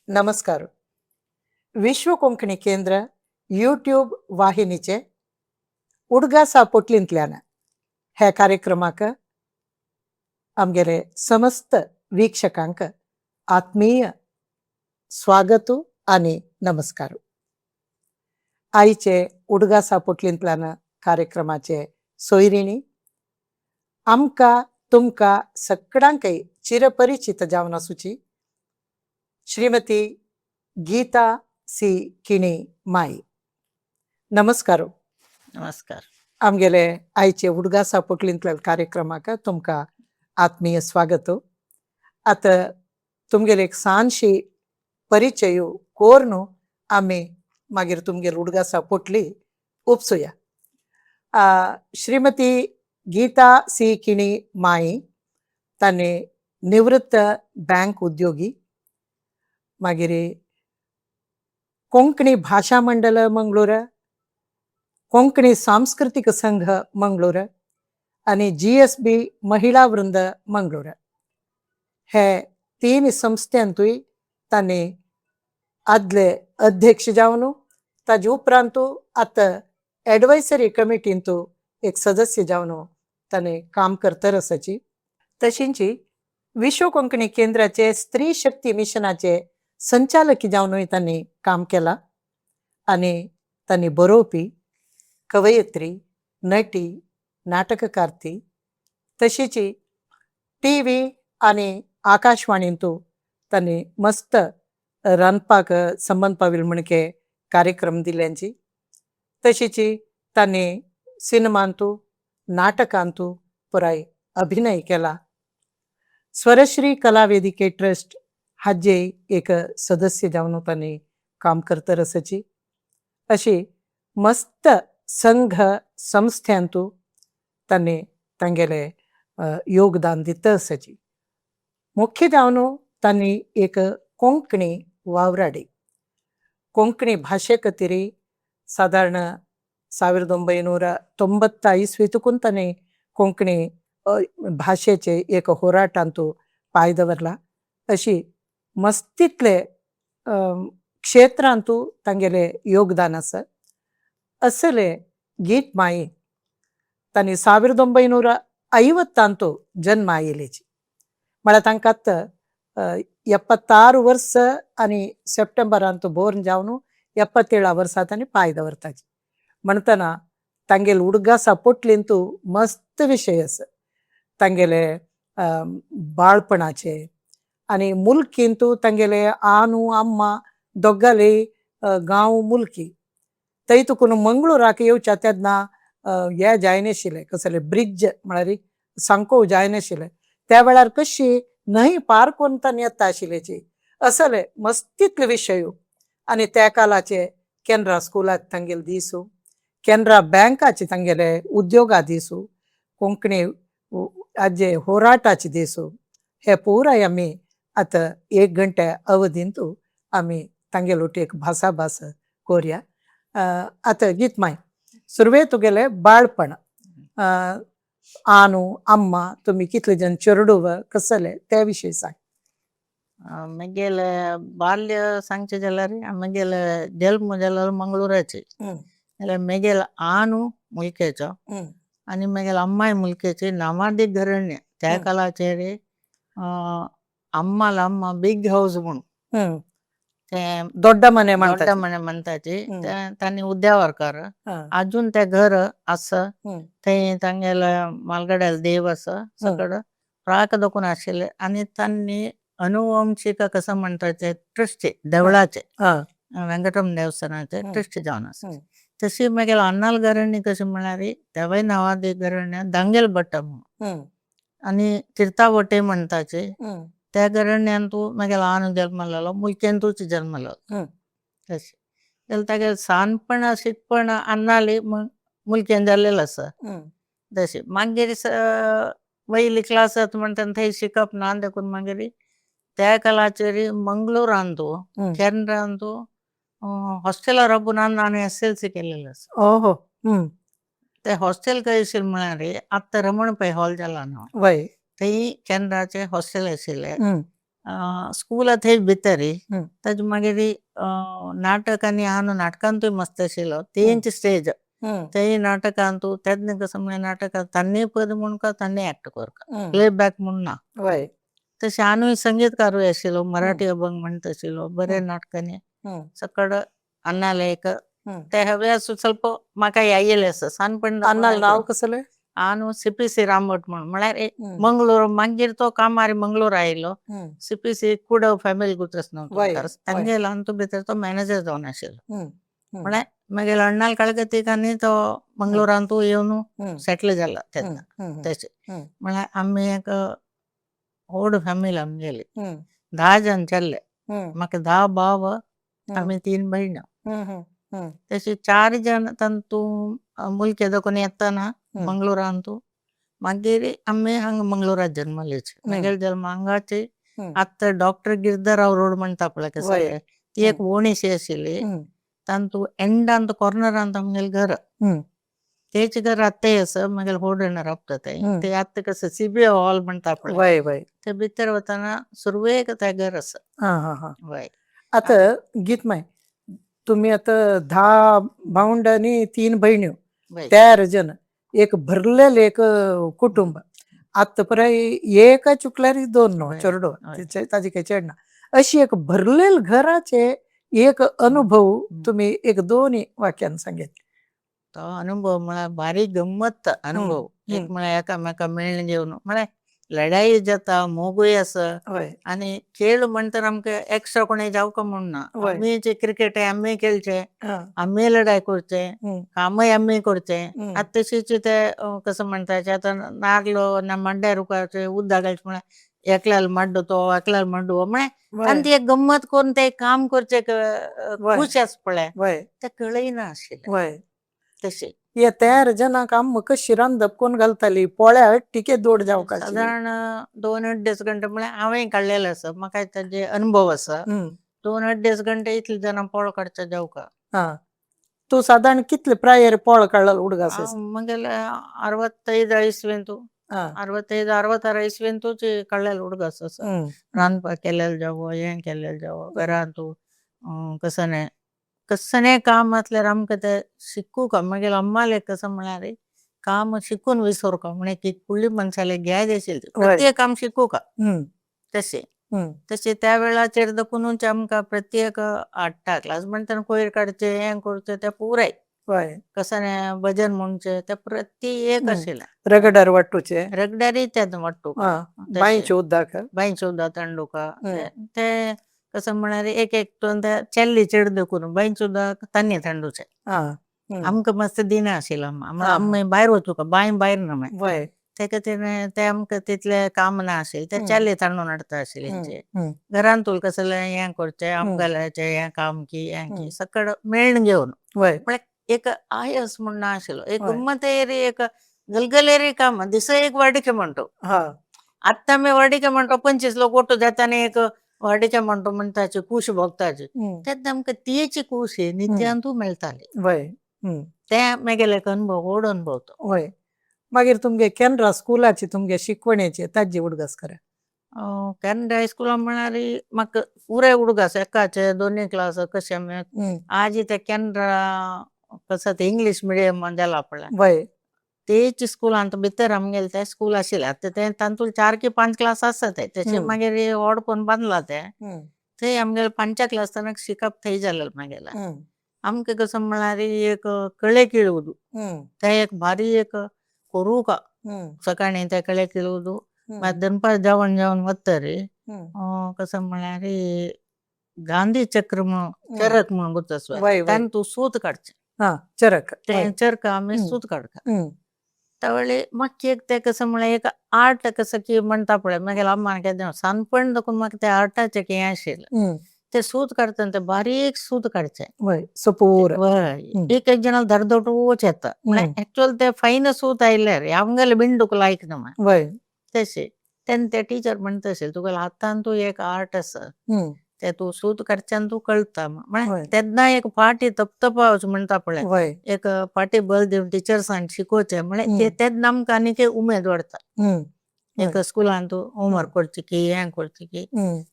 नमस्कार. विश्व कोंकणी केंद्र यूट्यूब वाहिनीचे उडगा सापोटलींतल्यान ह्या कार्यक्रमाक आमगेले समस्त वीक्षकांक आत्मीय स्वागत आणि नमस्कार. आईचे उडगा सापोटलींतल्यान कार्यक्रमाचे सोयरिणी आमका तुमका सगळ्यांकय चिरपरिचित जावन आसुची श्रीमती गीता सी किणी माई. नमस्कार. नमस्कार. आमगेले आईचे उडगा सापोटलींतल्या कार्यक्रमाक तुमका आत्मीय स्वागत. आता तुमगेले एक सानशी परिचय कोरून आम्ही मागीर तुमगेर उडगा सापोटली उपसूया. श्रीमती गीता सी किणी माई ताने निवृत्त बँक उद्योगी, मागीर कोंकणी भाषा मंडल मंगळूर, कोंकणी सांस्कृतिक संघ मंगळूर आणि GSB महिला वृंद मंगळूर हे तीन संस्थांतूय ताने आदले अध्यक्ष जावन ताजे उपरांत आता एडवायसरी कमिटींतू एक सदस्य जावन ताने काम करतर आसाची. तशींची विश्व कोंकणी केंद्राचे स्त्री शक्ती मिशनाचे संचालक जावन तांणी काम केला आणि तांणी बरोवपी, कवयित्री, नटी, नाटककारती तशीच TV आणि आकाशवाणींतू तांणी मस्त रांदपाक संबंध पावील म्हणके कार्यक्रम दिल्यांची. तशीच तांणी सिनेमांतू, नाटकांतू पुराय अभिनय केला. स्वरश्री कला वेदिके ट्रस्ट हाजे एक सदस्य जावन तांणी काम करतर आसाची. अशी मस्त संघ संस्थांतू तांणी तांगेले योगदान दित आसाची. मुख्य जावन तांणी एक कोंकणी वावराडी कोंकणी भाषे खातीर साधारण 1990 इसवीतून तांणी कोंकणी भाषेचे एक होराटांतू पाय दवरला. अशी मस्तितले क्षेत्रांतू तांगेले योगदान आसा. असले गीत माई तांणी 1950 जन्म आयिल्लेची, म्हळ्यार तांकां आतां 76 वर्स आणि सप्टेंबरांत बोर्न जावन 77 वर्सां तांणी पाय दवरताची. म्हणटना तांगेले उडगा सापोटलींतू मस्त विशय आसा. तांगेले बाळपणाचे आणि मुल्कींतू तांगेले आनू अम्मा दोगाले गांव मुल्की. थंय तुकून मंगळूराक येवच्या तेन्ना हे जायनाशिल्लें, कसले ब्रिज म्हळ्यार सांको जायनाशिल्लें. त्या वेळार कशी न्हंय पार करून तांणी येता आशिल्लेची. असले मस्तितले विशय. आणि त्या कालाचे कॅनरा स्कुलात तांगेले दिसू, कॅनरा बँकाचे तांगेले उद्योगा दिसू, कोंकणी आजे होराटाचे दिसू, हे पुराय आमी आता 1 घंटे अवधींतू आमी तांगेलोटी एक भासाभास कोरया. आता गीत माय सुरवे तुगेले बाळपण, आनू अम्मा तुमी कितले जण चेडूव कसले त्या विशयी सांग. म्हगेले बाल्य सांगचे जाल्यार म्हगेले जल्म जाल्यार मंगळूराचे. जाल्यार म्हगेले आनू मुलकेचो आणि म्हगेले अम्माय मुलकेचे नामादी घरण्य. त्या कालाचेर अम्मा बिग हाऊस म्हणून ते ದೊಡ್ಡ ಮನೆ ದೊಡ್ಡ ಮನೆ म्हणटाचे. तांणी उद्यावरकार अजून ते घर आसा. थंय तांगेले मालगड्याल देव आसा. सगळं प्राक दोकून आशिल्ले आणि तांणी अनुवंशिक कसं म्हणटाचे ट्रस्टी देवळाचे वेंकटरमण देवस्थानाचे ट्रस्टी जावन आसा. तशी म्हगेले अन्नाल घरण्य कशी म्हळ्यार देवय नावादी घरण्य दांगेल भट्ट म्हणून आणि तीर्थावटे म्हणटाचे. त्या घरण्यांतू म्हगेलो आनू जल्म जालो, मुलकेंतूच जल्म जालो. तशें जाल्यार तागे सानपण शिकपण अन्नाली मुलकेन जाल्लेलो आसा. तशें मागीर वयली क्लास जाता म्हणटा थंय शिकप ना देखून मागीर त्या कालाचेर मंगळूरांतू केनरांतू हॉस्टेलार राबून हांवें SLC केलेलो आसा. ओहो. ते हॉस्टेल खंय आशिल्लें म्हळ्यार आतां रमण पै हॉल जाला न्हू, वय थंय केनराचे हॉस्टेल आशिल्ले. स्कुलांत थंय भितरी हं. ताजे मागीर नाटक आनी हांव न्हू नाटकांतूय मस्त आशिल्लो तेंच स्टेज हं. तेय नाटकांतू तेन्ना कसं म्हळ्यार नाटकांत तान्नय पद म्हणका तान्नय एक्ट करता हं. प्लेबॅक म्हूण ना वय तशें हांवूय संगीतकारूय आशिल्लो मराठी हं. अभंग म्हणटा आशिल्लो बरे हं. नाटकांनी हं. सकड अन्नालेक हं. ते हव्यास ಸ್ವಲ್ಪ म्हाका येयले आसा सणपण अन्नाल नाव कसलें हांव CPC रामभट म्हणून म्हळ्यार हं. मंगळूर मागीर तो कामार मंगळूर आयलो हं. CPC कुडव फॅमिली गुत्रस न्हू वय तांगे ल्हान भितर तो मॅनेजर जावन आशिल्लो हं. हं. म्हळ्यार मागीर अण्णाल कळगतीक आनी तो मंगळूरांतू येवन हं. सेटल जाला हं. तेन्ना हं. तशें हं. म्हळ्यार आमी एक व्हड फॅमिली आमगेली हं. 10 जण चल्ले हं. म्हाका 10 भाव हं. आमी 3 भयण हं. हं. हं. तशी 4 जण ತಂತು ಮುಲ್ಕೆ ದಕೊನೆ ಎತ್ತನ हं. ಮಂಗಳೂರಂತು मागीर आमी हांगा मंगळुरात जल्मलेचे हं. म्हगेलो जल्म हांगाचे हं. आतां डॉक्टर गिरधरराव रोड म्हणटा पळय वय कसले ती एक ओणीशी आशिल्ली हं. तांतू एंडांत कॉर्नरांत आमगेलें घर हं. तेच घर आतांय आसा म्हगेलो व्हड राबता थंय हं. ते आतां कसं CBI हॉल म्हणटा पळय वय वय ते भितर वतना सुरवेक तें घर आसा हां हां हां वय आता गीतमाय तुम्ही आता 10 भावंड आणि 3 भयण्यो वय 13 जण एक भरलेलं एक कुटुंब आता पराय एक चुकल्यार 2 न्हू वय चेडो वय ताजी काही चेड ना अशी एक भरलेल घराचे एक अनुभव तुम्ही एक 2 वाक्यान सांगेल तो अनुभव म्हळ्यार भारी गंमत हं. अनुभव एक हं. म्हळ्यार एकामेका मेळून घेवन म्हळ्यार लढाई जाता मोगूय आसा वय आनी खेळ म्हणटर आमकां एक्स्ट्रा कोणें जावका म्हूण ना वय आमी जे क्रिकेट आमी खेळचे हां आमी लढाई करचे हं. कामय आमी करचे हं. आतां तशीच ते कसं म्हणटाचे आतां नागलो ना मांड्यार उकारचे उद्दा घालचे म्हळ्यार एकल्याल माड्डू तो एकल्याल माड्डू हो म्हळ्यार वय तांती एक गंमत करून ते काम करचे वय खूश आस पळय वय ते कळयना आशिल्ले वय तशें हे 13 जणांक आमकां शिरान धपकोन घालताली पोळ्यार टिके दोड जावकाची सादारण 2-2.5 घंटे म्हळ्यार हांवें काडलेले आसा म्हाका ताजे अनुभव आसा हं. 2-2.5 घंटे इतले जाणां पोळ काडचे जावका हां तूं सादारण कितले प्रायर पोळ काडलो उडगास म्हगेले 65 इस्वेंतू हां 65-66 इस्वेंतूच काडलेलो उडगास आसा हं. रांदपाक केलेले जावो हें केलेलें जावो घरांतू कसने काम आसल्यार आमकां ते शिकूंक म्हगेलो अम्माले कसं म्हळ्यार काम शिकून विसरूंक म्हणे की कुडली मनशाले घ्याय आशिल्ली वय प्रत्येक काम शिकूंक हं. तशें हं. तशें त्या वेळाचेर देखूनच आमकां प्रत्येक हाडटा क्लास म्हणटा कोयर काडचे हें करचें तें पुराय वय कसने भजन म्हणचे ते प्रत्येक हं. आशिल्लें रगडार वाटूचे रगडारी तें वाट्टुका हां तशें बांयचे उद्दाक बांयचो सुद्दां तांडुका हं. ते कसं म्हळ्यार एक एकटून ते चेल्ली चेड देखून बांयच सुद्दां तान्नी तांडूचे हां हं. आमकां मस्त दिना आशिल्लो म्हळ्यार हां आमी भायर वचूंका बांय भायर न्हू मागीर वय ते खातीर ते आमकां तितले काम ना आशिल्ले ते हं. चेल्ले तांडून हाडटा आशिल्ले हं. हेंचे हं. घरांतूल कसलें हें करचें हं. आमगेल्याचें हें काम की हें हं. की सकड मेळून घेवन वय म्हळ्यार एक आयस म्हूण ना आशिल्लो एक वय गंमत येरी एक गलगलेरी काम दिसा एक वाडिके म्हणटो हां आत्तां आमी वाडिके म्हणटो 25 लोक ओटू जाता आनी एक वाडिके म्हणटो म्हणटाचे कूश भोगताचे हं. तेन्ना आमकां तीच कूश ही निद्यांतू मेळटाली वय हं. तें म्हगेले एक अनुभव व्हड अनुभव तो वय मागीर तुमगे केनरा स्कुलाची तुमगे शिकवणेची ताजी उडगास करा केन्ना हायस्कुलान म्हळ्यार म्हाका पुराय उडगास एकाचे 2 क्लास कशें हं. आज ते केनरा कसं ते इंग्लीश मिडियम जाला पळय वय तेच स्कुलांत भितर आमगेले ते स्कूल आशिल्ले आतां ते तांतूल 4 की 5 क्लास आसा ते तेचे हं. मागीर व्हड कोन्न बांदला ते हं. थंय आमगेले 5 क्लासांक शिकप थंय जालें मागेलें हं. आमकां कसं म्हळ्यार एक कळे किळवूं हं. ते एक भारी एक करूंका हं. सकाळीं ते कळे किळवूं हं. मागीर दनपार जेवण वतरी हं. कसं म्हळ्यार गांधी चक्र म्हणून हं. चरक म्हणून गुर्तुसो वय वय तांतूं सूत काडचें हां चरक वय तें चरक आमी हं. सूत काडटा हं. त्यावेळी म्हाका एक ते कसं म्हळ्यार एक आर्ट कसं की म्हणटा पळय म्हगेल्या अम्मान केदें सानपण देखून म्हाका ते आर्टाचें हें आशिल्लें हं. ते सूत काडटना ते बारीक सूत काडचें वय सपोर वय हं. एक जणांक धडधडूच येता म्हळ्यार हं. एक्चुअल ते फायन सूत आयल्यार आमगेले बिंडूक लायक ना वय तशें तेन्ना ते टिचर म्हणटा आशिल्ले तुगेल्या हातांतू एक आर्ट आसा हं. ते तूं सूत काडच्यान तूं कळटा म्हळ्यार वय तेन्ना एक फाटी तपतपा अशें म्हणटा पळय वय एक फाटी बल दिवन टिचर्सांक शिकोवचें म्हळ्यार हं. तेन्ना आमकां आनीक उमेद वाडटा हं. एक स्कुलान तूं होमवर्क करची की हें करची की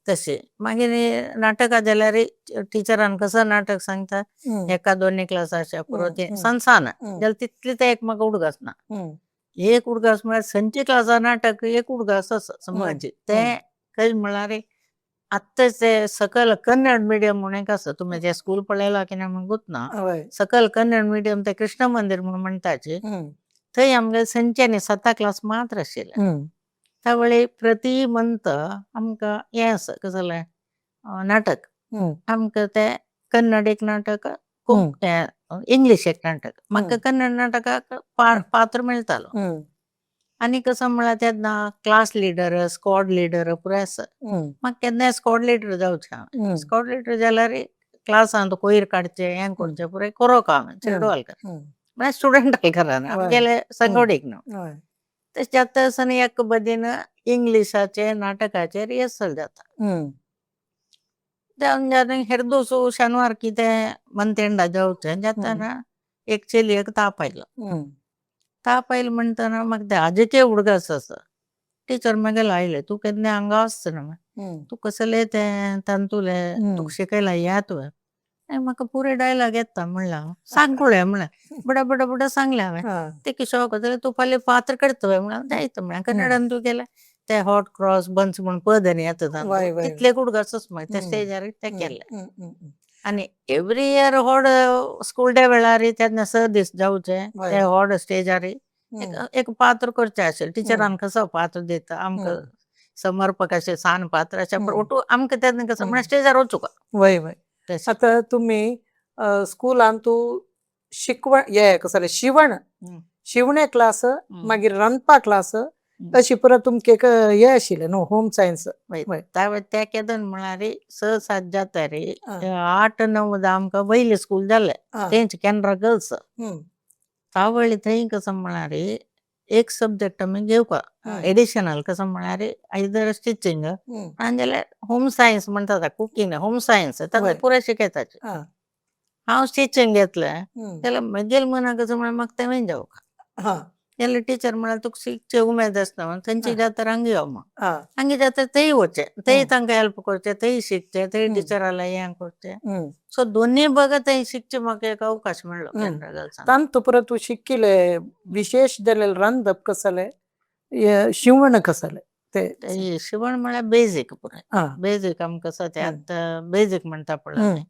तशें. मागीर नाटकां जाल्यार टिचरान कसो नाटक सांगता, एका 2 क्लासाच्या पुरो तें सांसान जाल्यार तितलें तें एक म्हाका उडगास ना. एक उडगास म्हळ्यार संचे क्लासा नाटक एक उडगास आसा समज तें खंय म्हळ्यार आत्ताच ते सकल कन्नड मिडियम म्हणून एक आसा, तुमी तें स्कूल पळयलां की ना म्हाका गुतना. सकल कन्नड मिडियम ते कृष्ण मंदिर म्हणून म्हणटाचे, थंय आमगे संच्यानी 7 क्लास मात्र आशिल्ले. त्या वेळी प्रति मंथ आमकां हें आसा कसलें नाटक. आमकां तें कन्नड एक नाटक, इंग्लीश एक नाटक. म्हाका कन्नड नाटकाक पात्र मेळटालो. आनी कसो म्हळ्यार तेन्ना क्लास लिडर, स्क्वॉड लिडर पुराय आसा. म्हाका केन्नाय स्क्वॉड लिडर जावचें हांवें. स्क्वॉड लिडर जाल्यार क्लासांत कोयर काडचें हें करचें पुराय कोरोक हांवें चेडूं हलकर. म्हळ्यार स्टुडंट हलकरान आमगेले संगोडीक न्हू. तशें जाता आसतना एक बदीन इंग्लिशाचे नाटकाचे रिहर्सल जाता. जावन हेर दोसू शेनवार कितें मंथएंडा जावचें जाताना एक चलयेक ताप आयलो. ताप आयलो म्हणटना म्हाका ते आजेचे उडगास आसा. टिचर म्हागेले आयले, तूं केन्ना हांगा वचना, तूं कसलें तें तांतुलें तुका शिकयलां हें तुवें. म्हाका पुरे डायलॉग येता म्हणलें हांव. सांग पळोवया म्हणलें. बडा बडा बडा सांगलें हांवें. ते शॉक जाल्यार तूं फाल्यां पात्र करतलें म्हणलें जायत म्हणलें. कन्नडान तूं केलें ते हॉट क्रॉस बन्स म्हणून पद न्ही येता तांतूं तितले उडगासच मागीर त्या स्टेजार ते केले. आनी एवरी इयर व्हड स्कूल डे वेळार तेन्ना स दीस जावचे ते व्हड स्टेजार एक पात्र करचें आशिल्लें. टिचरान कसो पात्र दिता आमकां समर्पक अशें सान पात्र अशें ओटू आमकां तेन्ना कसो म्हळ्यार स्टेजार वचूं का. आतां तुमी स्कुलान तूं शिकवण हें कसलें शिवणे क्लास मागीर रांदपा क्लास अशी परत तुमके हें आशिल्लें न्हू होम सायन्स. ते केदन म्हळ्यार 6-7 जाता रे 8-9 आमकां वयले स्कूल जालें तेंच कॅनरा गर्ल्स. त्या वेळी थंय कसो म्हळ्यार एक सब्जेक्ट आमी घेवपा एडिशनल कसो म्हळ्यार आयदर स्टिचिंग नाजाल्यार होम सायन्स म्हणटा कुकींग होम सायन्स ताका पुराय शिकयताचे. हांव स्टिचिंग घेतलें जाल्यार म्हगेले मना कसो म्हळ्यार म्हाका तें जावं जाल्यार टिचर म्हळ्यार तुका शिकचे उमेद आसता म्हणून थंयची जाता हांगा यो मग हांगा जाता थंय वचचें, थंय तांकां हेल्प करचें, थंय शिकचें, थंय टिचराला हें करचें. सो दोनूय बघा थंय शिकचें म्हाका एक अवकाश मेळ्ळो कॅनरा गर्ल्सान. तांतू परत तूं शिकिले विशेष जाल्यार रांदप कसलें शिवण कसलें ते शिवण म्हळ्यार बेजीक पुराय बेजीक आमकां कसो ते आतां बेजीक म्हणटा पळय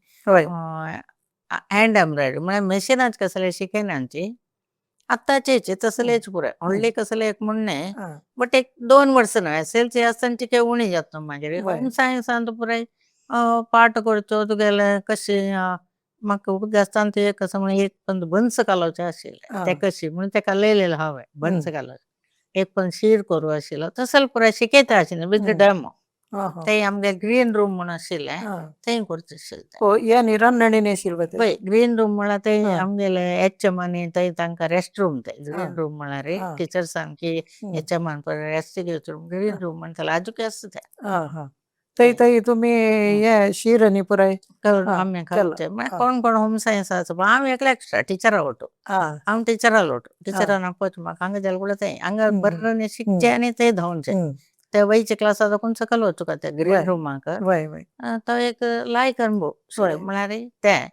हँड एम्ब्रॉयडरी म्हळ्यार मशिनाच कसलें शिकयनाची आत्ताचेच तसलेच पुराय व्हडले कसले एक म्हणणे बट एक 2 वर्सां न्हू SLC आसतना तिके उणी जाता मागीर होम सायन्सान तूं पुराय पाठ करचो तुगेले कशें म्हाका उडगासतान ते कसो म्हळ्यार एक पण बन्स घालोवचें आशिल्लें ते कशी म्हणून तेका लयलेलें हांवें बन्स घालप एक पण शीर करूं आशिल्लो तसले पुराय शिकयता आशिल्लें विथ डेमो. थंय आमगे ग्रीन रूम म्हूण आशिल्लें थंय करचें आशिल्लें. पळय ग्रीन रूम म्हळ्यार थंय आमगेले HM आनी थंय तांकां रेस्ट रूम ते ग्रीन रूम म्हळ्यार टिचर्सांक की HM रेस्ट घेवचो ग्रीन रूम म्हणटाले आजूक आसता ते थंय तुमी हें शीर न्ही पुराय आमी घालचें कोण कोण होम सायन्स आसा पूण हांव एकलो एक्स्ट्रा टिचरा वटू हांव टिचराल वटू टिचरान आपयच म्हाका हांगा जाल्यार कुठे थंय हांगा बरें शिकचें आनी थंय धांवचें. ते वयचे क्लासा साकून सकयल वचूं का ते ग्रीन रूमाक तो एक लायक अनुभव म्हळ्यार तें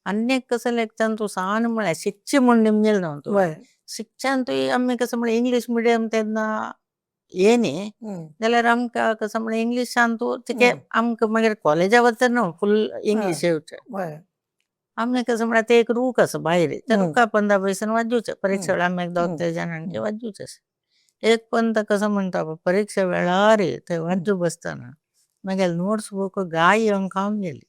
आनी एक कसलें एक तूं सान म्हळ्यार शिकचें म्हूण निमगेलें न्हू तूं शिक्षण तुवें आमी कसो म्हळ्यार इंग्लीश मिडियम तेन्ना हे न्ही जाल्यार आमकां कसो म्हळ्यार इंग्लिशान तूं तिके आमकां मागीर कॉलेजा वतना फूल इंग्लीश येवचें आमी कसो म्हळ्यार ते एक रूख आसा भायर त्या रुखा पंदा बसून वाजूचें परीक्षा वेळार आमी 2-3 जाणांचे वाजूचें एक पंत कसो म्हणटा परीक्षा वेळार थंय वाजू बसतना मागीर नोट्स बूक गाय येवन खावन गेली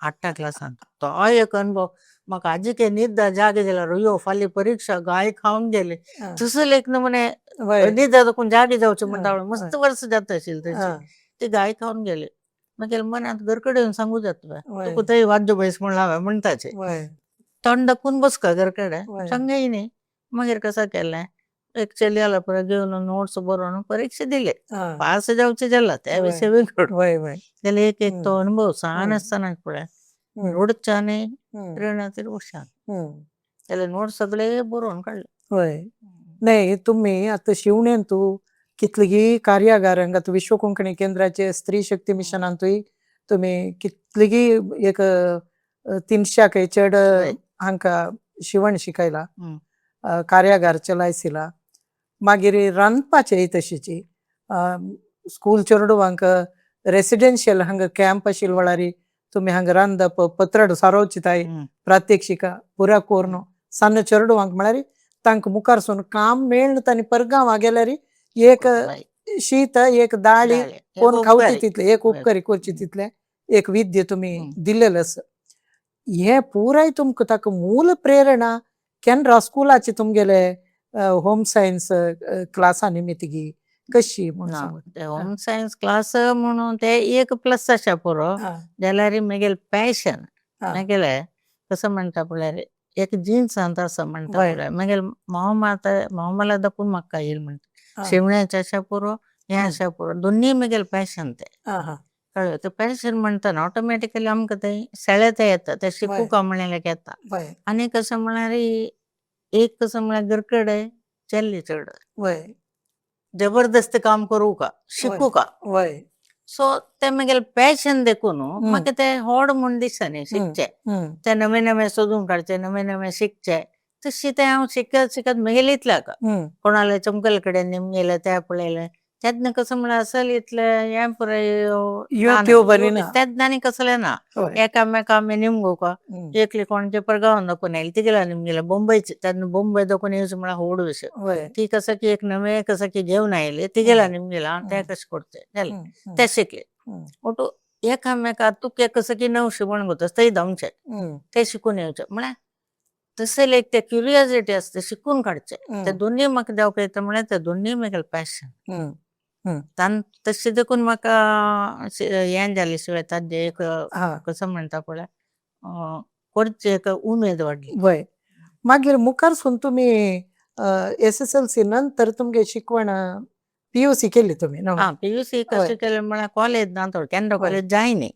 8 क्लासान तो एक अनुभव म्हाका आजीक न्हीद जागे जाल्यार यो फाल्यां परीक्षा गाय खावन गेले तसो एक नमुने न्हीद देखून जागे जावचें म्हणटा मस्त वर्स जाता आशिल्ली तशी ती गाय खावन गेली मागीर मनांत घरकडे येवन सांगू जाता तुका थंय वाजू बस म्हणून हांवें म्हणटाचें तोंड दाखोवन बसका घरकडे सांगय न्ही मागीर कसो केलें एक चलयाला पळय घेवन नोट्स बरोवन परीक्षा दिले पास जावचें जाल्यार त्या विशय वेगळो जाल्यार एक तो अनुभव ल्हान आसतना पळय रोडच्या आनी ट्रेनाचेर बसया जाल्यार नोट्स सगळे बरोवन काडले. नाही तुम्ही आता शिवणेन तूं कितलीगी कार्यागारांक विश्व कोंकणी केंद्राचे स्त्री शक्ती मिशनांतूय तुम्ही कितलीगी एक 300 चड हांका शिवण शिकयला, कार्यागार चलायसिला. मागीर रांदपाचेय तशीची स्कूल चेडवांक रेसिडेन्शियल हांगा कॅम्प आशिल्ले वेळारी तुम्ही हांगा रांदप पत्रड सारोचिताय प्रात्यक्षिका पुरा कोरून सन्न चेडवांक म्हळ्यार तांकां मुखार सोन काम मेळना तांणी परगांवां गेल्यार एक शीत एक दाळी कोण खावची तितले एक उपकारी करची तितले एक विद्य तुम्ही दिलेले आसा. हे पुराय तुमकां ताका मूल प्रेरणा केन्ना स्कुलाची तुमगेले होम सायन्स क्लासा निमित्तगी कशी म्हणून होम सायन्स क्लास म्हणून ते एक प्लस आसा पुरो जाल्यार म्हगेल पॅशन म्हगेले कसं म्हणटा पळय एक जीन्स आसा असं म्हणटा पळय म्हगेल मोहम्मला दाखून म्हाका येईल म्हणटा शिवण्याचे आसा पुरो हे आसा पुरो दोन्ही म्हगेल पॅशन ते कळ्ळें. ते पॅशन म्हणटाना ऑटोमॅटिकली आमकां ते सेळेता येता ते शिकूंक म्हणलें येता. आनी कसं म्हळ्यार एक कसं म्हळ्यार घरकडे चल्ली चड जबरदस्त काम करू का शिकू का सो ते म्हगेल पॅशन देखून म्हाका ते व्हड म्हूण दिसता न्ही शिकचे ते नवे नवे सोदून काडचे नवे नवे शिकचे तशी ते हांव शिकत शिकत म्हगेल इतल्या का कोणाले चमकल कडेन निमगेले ते पळयले तेन्ना कसं म्हळ्यार असल इतले हे पुराय तेन्ना कसले ना एकामेका आमी निमगो का एकली कोणाचे परगांव दाखून येयली तिगेला निमगेले बोंबयचे तेन्ना बोंबय दाखून येवचे म्हळ्यार व्हड विशय ती कसं की एक नवे कसं की घेवन आयले तिगेला निमगेला ते कशें करचे जालें ते शिकले. ओटू एकामेका तुका कसं की नव शिवण गोतस थंय धांवचे ते शिकून येवचे म्हळ्यार तसले एक ते क्युरियोसिटी आसता शिकून काडचे ते दोन्ही म्हाका जावप येता म्हळ्यार ते दोन्ही म्हगेल पॅशन तशें देखून म्हाका हें जालें शिवाय ताजे एक कसं म्हणटा पळय करचे एक उमेद वाडली. मागीर मुखार सून तुमी SSLC नंतर तुमगे शिकवण PUC केली तुमी PUC कशें केलें म्हळ्यार कॉलेज ना तो केन्ना कॉलेज जाय न्ही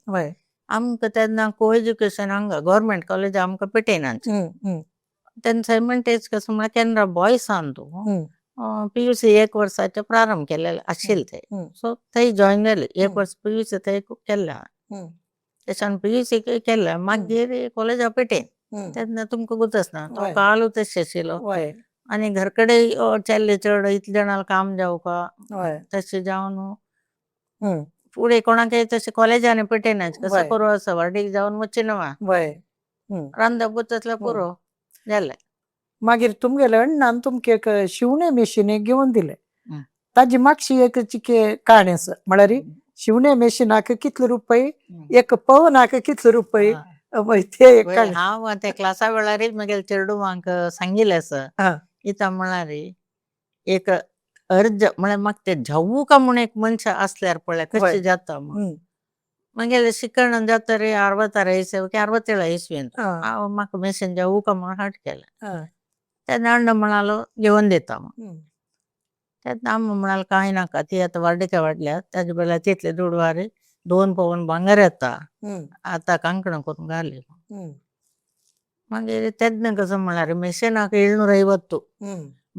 आमकां तेन्ना को एज्युकेशन हांगा गव्हर्मेंट कॉलेज आमकां पेटयनाचे तेन्ना सायमल्टेनियस कसं म्हळ्यार केन्ना बॉयसान तूं PUC 1 वर्साचे प्रारंभ केलेले आशिल्ले ते सो थंय जॉइन जाले 1 वर्स PUC थंय केल्लें तेच्यान PUC केलें मागीर कॉलेजा पेटयन तेन्ना तुमकां गुतच ना तो काळू तशें आशिल्लो आनी घरकडे चल्ले चड इतले जाणांक काम जावका तशें जावन फुडें कोणाकय तशें कॉलेजांनी पेटयनाचे कसं करूं असं वाडीक जावन वचिना रांदप गुतसल्यार पुरो जालें. मागीर तुमगेले अण्णान तुमकां एक शिवणे मेशीन एक घेवन दिले ताजी मातशी एक चिके काणी आसा म्हळ्यार शिवणे मेशिनाक कितले रुपये एक पवनाक कितले रुपये ते हांव त्या क्लासा वेळार म्हगेले चेडवांक सांगिल्लें आसा इता म्हळ्यार एक अर्ज म्हळ्यार म्हाका ते झावू का म्हूण एक मनशां आसल्यार पळय कशें जाता म्हगेलें शिक्षण जाता रे 66 इस्वी की 67 इस्वीन हांव म्हाका मेशीन झावू का म्हूण हार्ट केलें तेन्ना अण्ण म्हणालो घेवन दिता म्हूण तेन्ना आमी म्हणाल कांय नाका ती आतां वाडक्या वाडल्या ताजे बेला तितले दुडवार 2 पवन भांगर येता आतां कांकणां करून घाली मागीर तेन्ना कसं म्हळ्यार मेशिनाक 750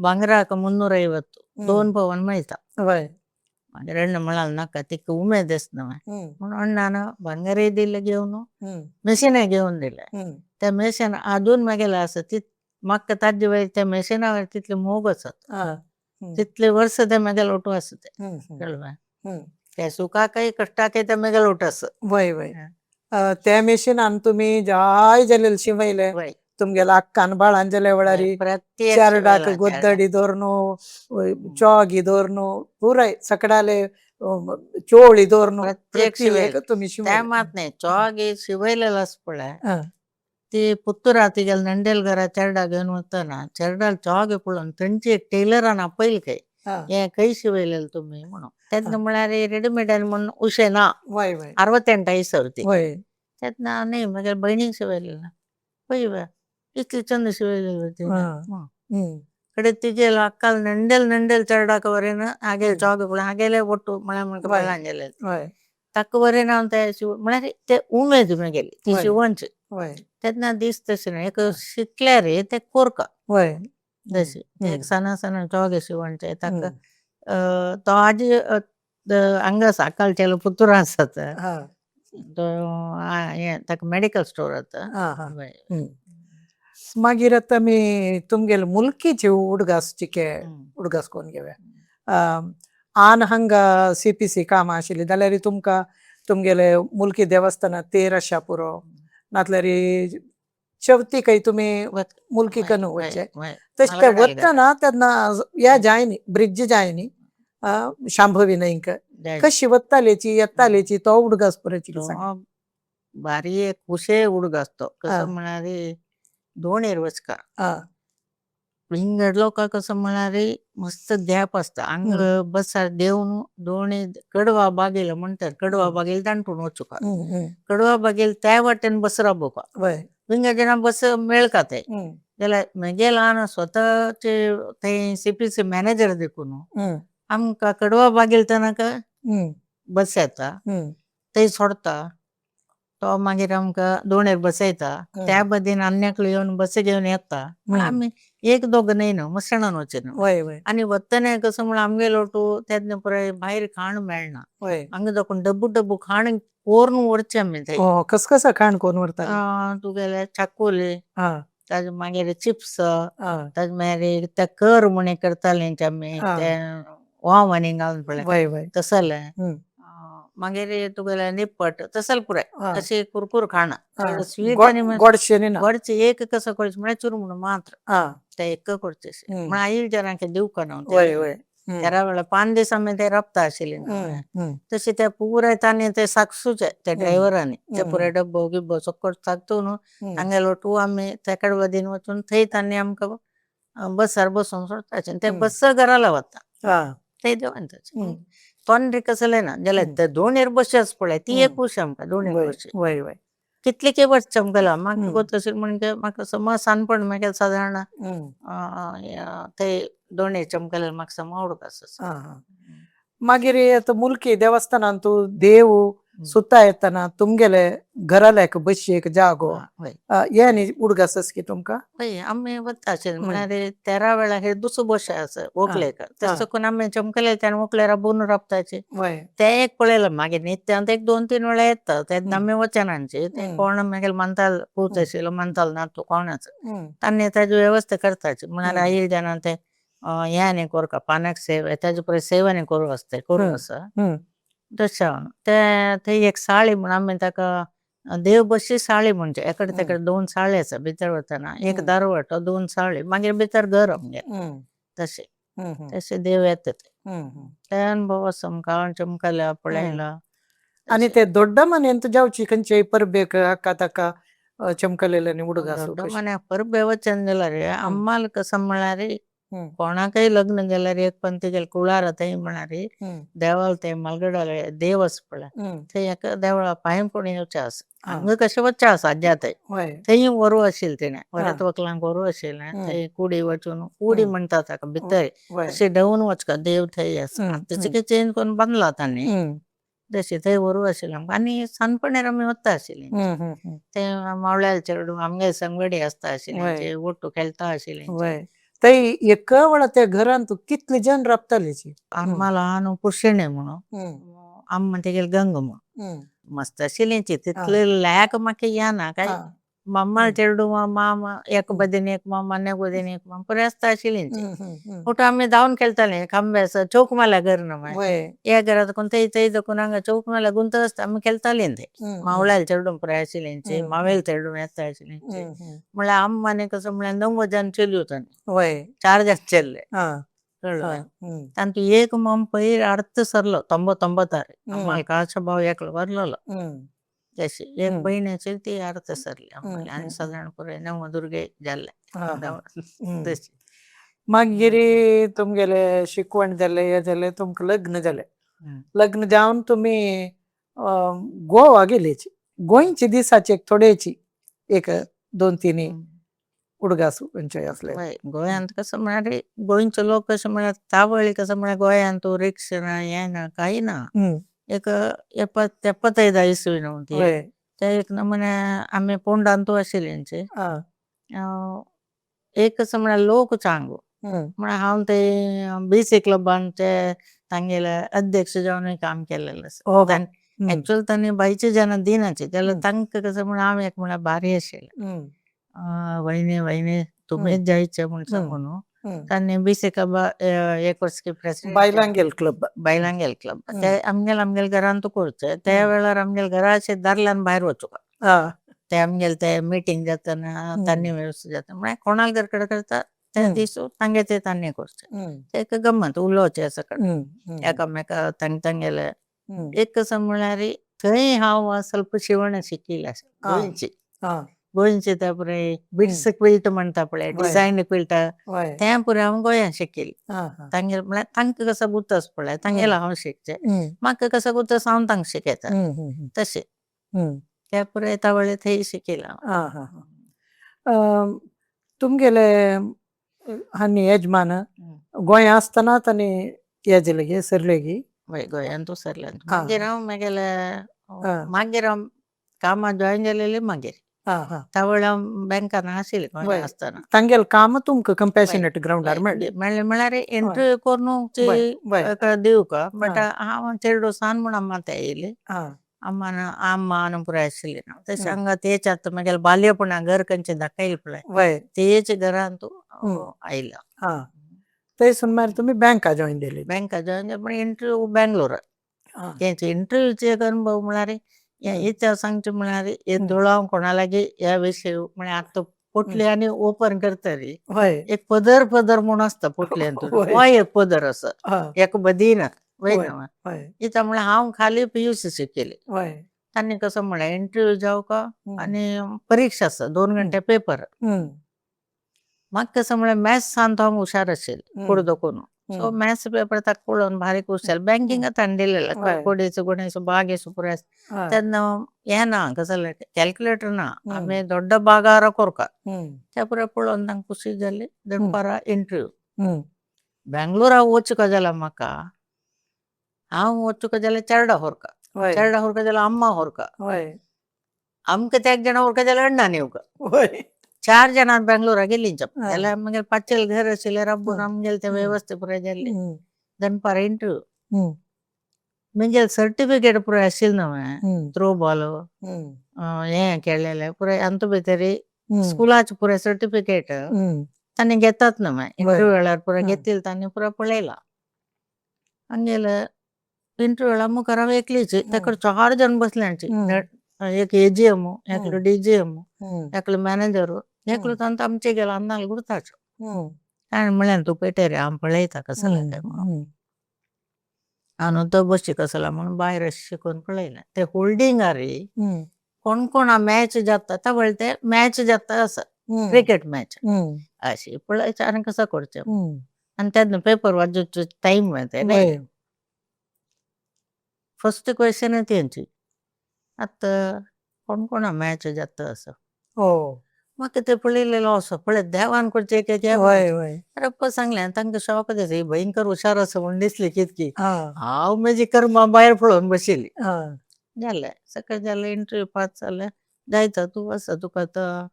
भांगराक 350 2 पवन मेळटा मागीर अण्ण म्हणाल नाका तिका उमेद दिसना म्हणून अण्णान भांगरय दिलें घेवन मेशिनय घेवन दिलें त्या मेशीन अजून म्हगेलें आसा ती म्हाका ताजे वयर त्या मेशिना वयर तितले मोग आसात तितले वर्स ते म्हगेले ओटू आसा ते कळ्ळें त्या सुखाकय कश्टाकय ते म्हगेले ओटू आसा त्या मेशिनान तुमी जाय जाल्यार शिवयले तुमगेले आक्कान बाळान जाल्या वेळारी चारडाक गोद्दडी धोरनो चॉगी धोरनो पुराय सकडाले चोळी धोरनो तुमी मात न्ही चॉगी शिवयलेलो आसा पळय ती पुत्तूरा तिगेले नंडेल घरा चेरडा घेवन वतना चेरडाल चॉग पळोवन थंयची एक टेलरान आपयल खंय हे खंय शिवयलेलें तुमी म्हणून तेन्ना म्हळ्यार रेडीमेडान म्हणून उशें ना 68 इसर ती तेन्ना न्ही म्हगे भयणीक शिवयलेलें पळय इतली चंद शिवयलेली कडेन तिगेल अक्काल नंडेल चेरडाक वरेन हागेले चॉग पळय हागेले ओटू म्हळ्यार म्हाका बेळान गेले ताका वरेन हांव ते शिव म्हळ्यार ते उमेद म्हगेली ती शिवणची तेन्ना दीस तशें न्ही एक शिकल्यार ते कोरका जशें एक सणा चॉग शिवणचे ताका तो आजी हांगा साकाळच्यालो पुतूर आसात हा तो ताका मेडिकल स्टोर आसा हा हा मागीर आतां आमी तुमगेले मुल्कीचे उडगास चिके उडगास कोन्न घेवया आन हांगा CPC कामां आशिल्लीं जाल्यार तुमकां तुमगेले मुल्की देवस्थानांत तेर आसा पुरो नातल्यार चवथीकय तुमी मुल्कीकन वच्चे तशें ते वतना तेन्ना हें जाय न्ही ब्रिड्ज जाय न्ही शांभवी न्हंयक कशी वत्तालेची येत्तालेची तो उडगास पुरायची सांग भारी एक हुशे उडगास तो कसं म्हळ्यार दोणेर वचका हिंग लोकांक कसं म्हळ्यार मस्त गॅप आसता हांग बसार देंवन दोणी कडवा बागेल म्हणटात कडवा बागेल दांटून वचुका कडवा बागेल त्या वाटेन बस राबोवपा हिंगा जेन्ना बस मेळकाते जाल्यार म्हगे ल्हान स्वताचे थंय CPC मॅनेजर देखून आमकां कडवा बागेल तनाका बस येता थंय सोडता तो मागीर आमकां दोणेर बसयता त्या बदीन अन्याकलो येवन बस घेवन येता आमी एक दोग न्हय न्हू मसणान वचे न्हू आनी वतना कसं म्हण आमगेलो टू तेन्ना पुराय भायर खाण मेळना हांगा दोकून डब्बू डब्बू खाण कोरून व्हरचें आमी थंय कसं खाण कोरून व्हरता तुगेले चाकोले ताजे मागीर चिप्स ताजे मागीर ते कर म्हण करताले आमी ते वाव आनी घालून पळय तसलें मागीर तुगेले निप्पट तसल पुराय अशें कुरकुर खाणां स्वीट आनी गोडशें एक कसं करचें म्हळ्यार चुरमूण मात्र ते एक करचें म्हण आई जरांके दिवका न्हू तेरा वेळा 5 दीस आमी ते राबता आशिल्लीं तशें ते पुराय तांणी ते साकसूचे त्या ड्रायव्हरांनी ते पुराय डब्बो गिब्बो सकट ताकतून हांगेलो टू आमी तेकडे वदीन वचून थंय तांणी आमकां बसार बसून सोडताचे ते बस घराला वता थंय देंवताचे तोंड कसलें ना जाल्यार ते दोणेर बशी आसा पळय ती एक खुशी आमकां दोणेर बशी कितले के वर्स चमकला म्हाका गो तशें म्हणजे म्हाका समज सानपण म्हागे सादारण थंय दोणेर चमकले म्हाका सम आवडूंक मागीर आतां मुल्की देवस्थानांत तूं देव सुता येतना तुमगेले घराल्याक बसयेक जागो हे न्ही उडगास की तुमकां हय आमी वता आशिल्ले म्हळ्यार 13 वेळा हे दुसरो बशी आसा व्हंकलेक तशें करून आमी चमकले तेन्ना व्हंकले राबून राबताचे ते एक पळयलें मागीर नित्यांत एक 2-3 वेळा येता तेन्ना आमी वचनांचे ते कोण मागीर मानताल पूत आशिल्लो मानताल ना तूं कोणाचो तांणी ताजी वेवस्था करताची म्हळ्यार आई जाणां ते हे आनी कोरका पानाक सेव ताजे पळय सेव आनी करूं आसता करूं आसा तशें ते थंय एक साळी म्हण आमी ताका देव बशी साळी म्हणजे एकडे तेकडे 2 साळी आसा भितर वतना एक दारवाटो 2 साळी मागीर भितर घर आमगे तशें देव येता ते अनुभव आसा आमकां चमकल्या पळयला आनी ते दोड्ड मनेंत जावची खंयचे परबेक हाका ताका चमकलेले उडगास मने परबे वचन जाल्यार आम्माल कसं म्हळ्यार कोणाकय लग्न जाल्यार एक पंथीगेले कुळार थंय म्हळ्यार देवाल ते मालगडाले देव आसा पळय थंय एका देवळा पांय पडून येवचें आसा हांगा कशें वचचें आसा आज्या थंय व्हरू आशिल्लें तेणें वरत व्हंकलांक व्हरू आशिल्लें थंय कुडी वचून कुडी म्हणटा ताका भितर अशें देंवून वचका देव थंय आसा तशें चेंज करून बांदला तांणी तशें थंय व्हरू आशिल्लें आमकां आनी सानपणेर आमी वता आशिल्लीं ते मावळ्याले चेडूं आमगे संगडी आसता आशिल्लीं ओट्टू खेळटा आशिल्लीं थंय एक वेळा त्या घरान तूं कितले जन राबताले आम्मा ल्हान कुशिणे म्हणून आम्मा तेगेले गंग म्हणून मस्त आशिल्लीं तितले लायक म्हाका येना काय मम्मा चेडूं मामा एक बदीन एक मामा ने बदीन एक मामा बरें आसता आशिल्लीं फोटो आमी धांवन खेळटालीं खांबे आसा चौक माल्या घर न्हू हे घरा देखून थंय थंय देखून हांगा चौक माल्या गुंत आसता आमी खेळटालीं थंय मावळ्याले चेडूं पुराय आशिल्लींचे मावेल चेडूं येता आशिल्लींचे म्हळ्यार आम्माने कसं म्हळ्यार 9 जन चलयो तांणी 4 जन चेल्ले तांतूं एक माम पयर अर्थ सरलो 99 आम्हाला काळचो भाव एकलो वरलोलो तशी एक बहीण आशिल्ली ती अर्थ सरली आनी सादारण पुराय नवदुर्गे जाल्ले तशी मागीर तुमगेले शिकवण जालें हें जालें तुमकां लग्न जालें लग्न जावन तुमी गोवा गेलेची गोंयचे दिसाचे थोडेची एक 2-3 उडगास खंयचे असले गोंयांत कसं म्हळ्यार गोंयचे लोक कशें म्हळ्यार तावळी कसं म्हळ्यार गोंयांत तूं रिक्षा ना हें ना कांय ना एक 75 इसवी न्हू ते एक नमुने आमी पोंडांतू आशिल्लींचे एक कसं म्हळ्यार लोक चांगू म्हळ्यार हांव ते BC क्लबांचे तांगेले अध्यक्ष जावनूय काम केलेलें आसा. ऍक्च्युअल तांणी बायचे जेन्ना दिनाचे जाल्यार तांकां कसं म्हण हांव एक म्हळ्यार भारी आशिल्लें. वहिनी तुम्हीच जायचे म्हूण सांगून तांणी BC क्लबा एक वर्स प्रेसिडेंट बायलांगेल क्लब. बायलांगेल क्लब ते आमगेल घरांत करचे त्या वेळार आमगेल घरा अशें दादल्यान भायर वचूंक ते आमगेल ते मिटींग जातना तांणी वेवस्था जाता म्हळ्यार कोणाक जर करता त्या दीस तांगे ते तांणी करचे ते एक गंमत उलोवचे सकट एकामेका तांगेले एक कसं म्हळ्यार थंय हांव ಸ್ವಲ್ಪ शिवण शिकिल्लें गोंयची त्या पुरे बिट्स क्विल्ट म्हणटा पळय डिझायन क्विल्ट ते पुरे हांव गोंयांत शिकिल्लें. तांगेल म्हळ्यार तांकां कसो गुतस पळय तांगेलो हांव शिकचें म्हाका कसो गुतस हांव तांकां शिकयता तशें ते पुरे तावळे थंय शिकिल्लें. तुमगेले हानी यजमान गोंया आसतना तांणी हे जाले गे सरले गी गोंयांतू सरले मागीर हांव मागीर हांव कामां जॉयन जालेली मागीर तावळे हांव बँकान आशिल्लें गोंया आसतना. तांगेल काम तुमकां कंपॅशनेट ग्रावंडार मेळ्ळें म्हळ्यार इंटरव्यू करून दिवंक बट हांव चेडूं सान म्हूण अम्मा ते येयली अम्मा आनी पुराय आशिल्ली ना तशें हांगा तेच आतां म्हगेलें बाल्यपणा घर खंयचें दाखयलें पळय तेच घरांत आयला. थंयसून मागीर तुमी बँका जॉयन जाली. बँका जॉयन पूण इंटरव्यू बँगलोर तेंचे इंटरव्यूचे एक अनुभव म्हळ्यार इतिहास सांगचे म्हळ्यार येदोळ हांव कोणा लागीं ह्या विशय म्हळ्यार आतां पोटली ओपन करतरी एक पदर म्हूण आसता पोटल्यांतून हो एक पदर असो एक बदीन वयना इता म्हळ्यार हांव खाली PUC शिकयली. तांणी कसो म्हळ्यार इंटरव्यू जावका आनी परीक्षा आसा 2 घंटे पेपर म्हाका कसो म्हळ्यार मॅथ्स सांत हांव हुशार आशिल्लें कुडदो करून सो मॅथ्स पेपर ताका पळोवन भारी खुशाल बँकिंगात ताणें दिलेलें कोडेचो गुणेचो भाग एसो पुराय तेन्ना हें ना कसलें कॅल्क्युलेटर ना आमी दोड्ड भागार कोरका ते पुराय पळोवन तांकां खुशी जाली दनपारां इंटरव्यू. बेंगलोरा वचूंक जाल्यार म्हाका हांव वचूंक जाल्यार चेडा व्हरका जाल्यार अम्मा व्हरका आमकां ते एक जाणा व्हरका जाल्यार अण्णान येवका 4 जाणां बेंगलोरा गेलीं जाल्यार मागीर पाचेल घर आशिल्लें राबून आमगेलें तें वेवस्था पुराय जाल्ली दनपारां इंटरव्यू म्हगेलें सर्टिफिकेट पुराय आशिल्लें न्हय थ्रो बॉल हें केलेलें पुराय आमचे भितर स्कुलाचें पुराय सर्टिफिकेट तांणी घेतात न्हय इंटरव्यू वेळार पुराय घेतिल्लें तांणी पुराय पळयलां आमगेलें इंटरव्यू वेळार मुखार हांव एकलीच ताका 4 जाण बसल्यांची एक AGM एकलो DGM एकलो मॅनेजर एकलो तांकां आमचे गेलो अन्नाल गुर्ताचो ताणें म्हळें तूं पळय रे हांव पळयता कसो तें म्हणून हांव तो बशी कसला म्हणून भायर शिकून पळयलें ते होल्डिंगार कोण कोण मॅच जाता तावळे ते मॅच जाता आसा क्रिकेट मॅच अशी पळयचे आनी कसो करचें आनी तेन्ना पेपर वाजोवचो टायम मेळटा फर्स्ट क्वेश्चन तेंची आतां कोण कोण मॅच जाता असो म्हाका ते पळयलेलो असो पळय देवान करचें रप्पा सांगलें तांकां शॉक जाता भयंकर हुशार आसा म्हूण दिसली कितकी हांव म्हजी कर्मा भायर पळोवन बशिल्ली जालें सकयल जालें इंटरव्यू पास जालें जायता तूं आसा तुका आतां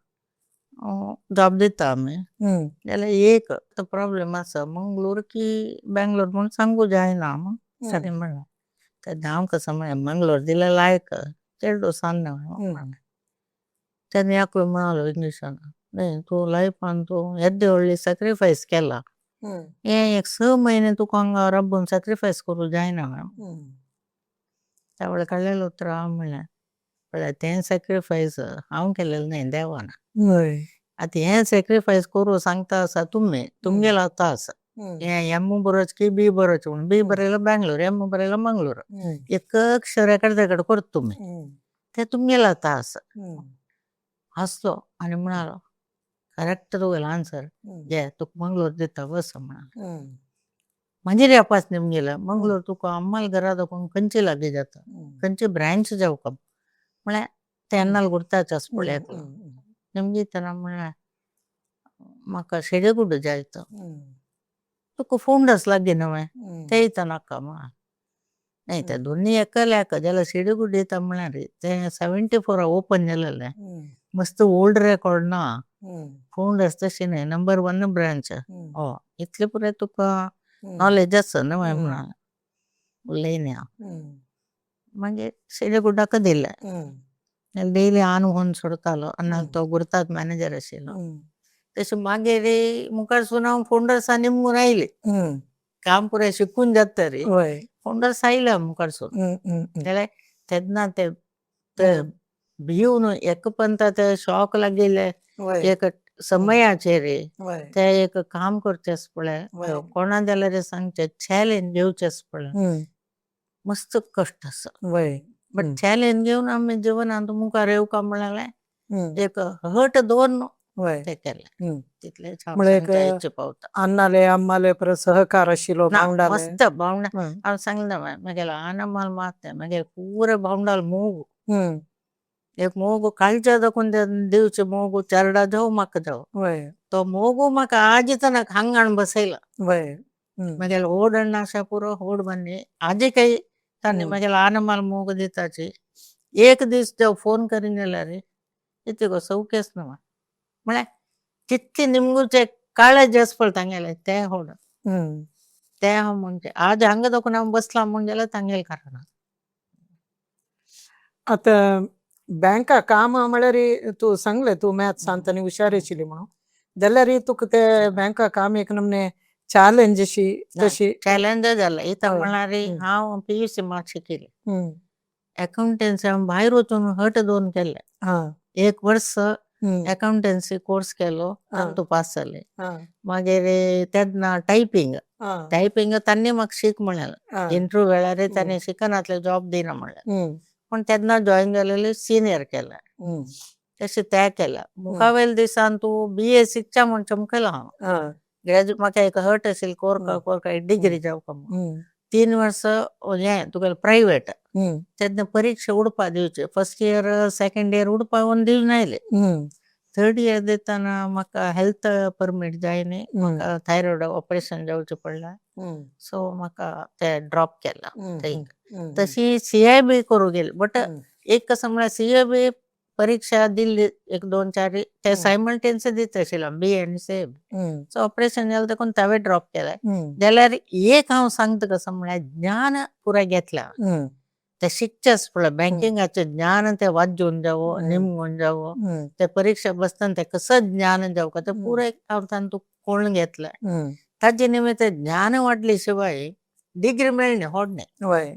जॉब दिता आमी जाल्यार एक प्रॉब्लेम आसा मंगळूर की बेंगलोर म्हूण सांगू जायना सरी म्हणलें तेन्ना हांव कसो म्हळें मंगळूर दिल्यार लायक चेडूं सांग तेन्ना एकलो म्हणालो इंग्लिशान न्हय तूं लायफान तूं येद्दी व्हडली सॅक्रिफायस केला हें एक 6 म्हयने तुका हांगा राबून सॅक्रिफायस करूं जायना त्या वेळार कळलेलो उतर हांव म्हणलें पळय तें सॅक्रिफायस हांव केलेलें न्हय देवान आतां हें सॅक्रिफायस करूं सांगता आसा तुमगेलो आतां आसा हें M बरोवचें की B बरोवचें म्हणून B बरयलो बेंगलोर M बरयलो मंगळूर एक अक्षर एकडे तेकडे करता तुमी तें तुमगेलो आतां आसा हांसलो आनी म्हणालो करेक्ट तुगेलो आन्सर घे तुका मंगळूर दिता बस म्हणालो मागीर येपास निमगेलो मंगळूर तुका अम्माल घरा दाखोवन खंयची लागीं जाता खंयची ब्रांच जावका म्हळ्यार ते अन्नाल गुर्ताचो आसा पळय निमगे तेन्ना म्हळ्यार म्हाका शेडेगुड जाय तो तुका फोंडस लागीं न्हय ते दिता नाका म्हण न्हय ते दोनी एका जाल्यार शेडेगुड दिता म्हळ्यार तें 74 ओपन जालेलें मस्त ओल्ड रेकॉर्ड ना फाउंडर्स तशी नाही, नंबर 1 ब्रांच हो इतले पुरे तुका नॉलेज आसा न्हू म्हणा उलयल्या मागीर शेडेगुडाक दिलें डेली आन व्हरून सोडतालो आनी तो गुर्तात मॅनेजर आशिल्लो तशें मागीर मुखार सून हांव फाउंडर्सा निमून आयली काम पुरे शिकून जाता रे फाउंडर्स आयल्या मुखार सून जाल्यार तेन्ना ते भिवन एक पंता ते शॉक लागिल्ले एक समयाचे रे ते एक काम करचेस पळय कोणा जाल्यार सांगचे चॅलेंज घेवचेस पळय मस्त कश्ट आसा बट चॅलेंज घेवन आमी जिवनांत मुखार येवका म्हणल्यार एक हट दवरन ते केलें तितलेच हांव सांगच्या इच्छा पावता अन्नाले अम्माले परत सहकार आशिल्लो ना भावंडाले मस्त भावंडा हांव सांगलें मागीर आनमाल मात मागीर पुरे भावंडाल मोग एक मोग काळच्या दाखोवन दिवचे मोग चरडा जावं म्हाका जावं तो मोगू म्हाका आज तनक हांगाण बसयला मागीर होड नाशा पुरो होड बांदली आजी काही तांणी मागीर आनमाल मोग दिताची एक दीस जाव फोन करीन जाल्यार कितें गो सौकेस न्हू म्हळ्यार कितले निमगुचे काळे जेस पळय तांगेले ते होड ते हांव म्हणचे आज हांगा दाखोवन हांव बसलां म्हण जाल्यार तांगेले कारण आता बँका काम म्हळ्यार तू सांगलें तू मॅथ सांगतना हुशार आशिल्ली म्हणून जाल्यार तुका ते बँका काम एक नमने चॅलेंज अशी तशी चॅलेंज जाला इथं म्हणल्यार हांव PUC मार्क्स शिकिल्लें अकाउंटन्सी हांव भायर वचून हट दोन केले 1 वर्स अकाउंटन्सी कोर्स केलो तातूंत पास जालें मागीर तेन्ना टायपिंग तांणी म्हाका शिक म्हळ्यार इंटरव्यू वेळार तांणी शिकनातले जॉब दिना म्हळ्यार पण तेन्ना जॉईन जालेले सिनियर केला तशें ते केला मुखावेल दिसान तूं BA शिकच्या म्हण चमकला हांव ग्रॅज्युएट म्हाका एक हट आशिल्ली कोरका डिग्री जावका म्हणून 3 वर्स हें तुगेलें प्रायवेट तेन्ना परीक्षा उडपा दिवचे फर्स्ट इयर सेकंड इयर उडपा येवन दिवन आयले थर्ड इयर दितना म्हाका हेल्थ परमीट जाय न्ही म्हाका थायरॉयड ऑपरेशन जावचें पडलें सो म्हाका ते ड्रॉप केला थंय तशी CIB करूं गेली बट एक कसं म्हळ्यार CIB परीक्षा दिल्ली 1-2-4 ते सायमल्टेनियस दीत आशिल्लो BA आनी CIB सो ऑपरेशन जालें देखून हांवें ड्रॉप केलें जाल्यार एक हांव सांगता कसं म्हळ्यार ज्ञान पुराय घेतलां ते शिकचेच पळय बँकिंगाचें ज्ञान ते वाजून जावं निमगून जावं ते परीक्षा बसतना ते कसं ज्ञान जावं ते पुरे हांव तातूंत कोण घेतलें ताजे निमित्त ज्ञान वाडले शिवाय डिग्री मेळना होड नाही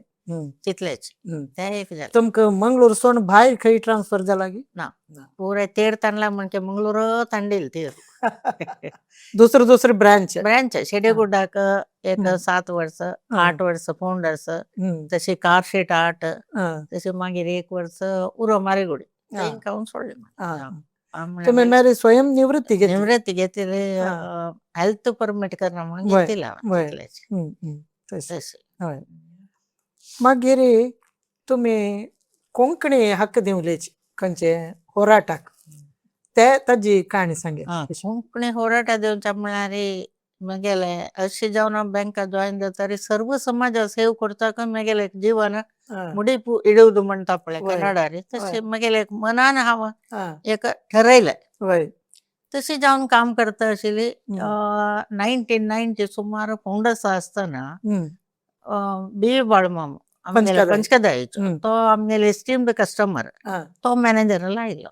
तितलेच ते एक जालें तुमकां मंगळूर सोडून भायर खंय ट्रान्सफर जाला की ना पुरे तेर ताणला म्हणजे मंगळूर तांडील तेर दुसरी ब्रांच शेडेगुडाक एक 7 वर्स 8 वर्स फाउंडर्स तशी कारशेट 8 तशी मागीर 1 वर्स उरो मारेगुडी खाऊन सोडले तुम्ही मेरे स्वयं निवृत्ती घेतली हेल्थ परमीट करना म्हणून घेतला मागीर तुम्ही कोंकणी हक्क दिवलेची खंयचे होराटाक ते ताजी काणी सांगे कोंकणी होराटा दिवच्या म्हळ्यार म्हगेले अशें जावन हांव बँका जॉईन जाता सर्व समाज सेव करता म्हगेलें एक जीवन मुडीपू इडवद म्हणटा पळय कन्नडारी तशें म्हगेलें एक मनान हांव एक ठरयलें तशें जावन काम करता आशिल्ली 1990 सुमार फाउंडर्स आसतना BV बाळमाम पंचकदायचो तो आमगेले एस्टीम्ड कस्टमर तो मॅनेजराला आयलो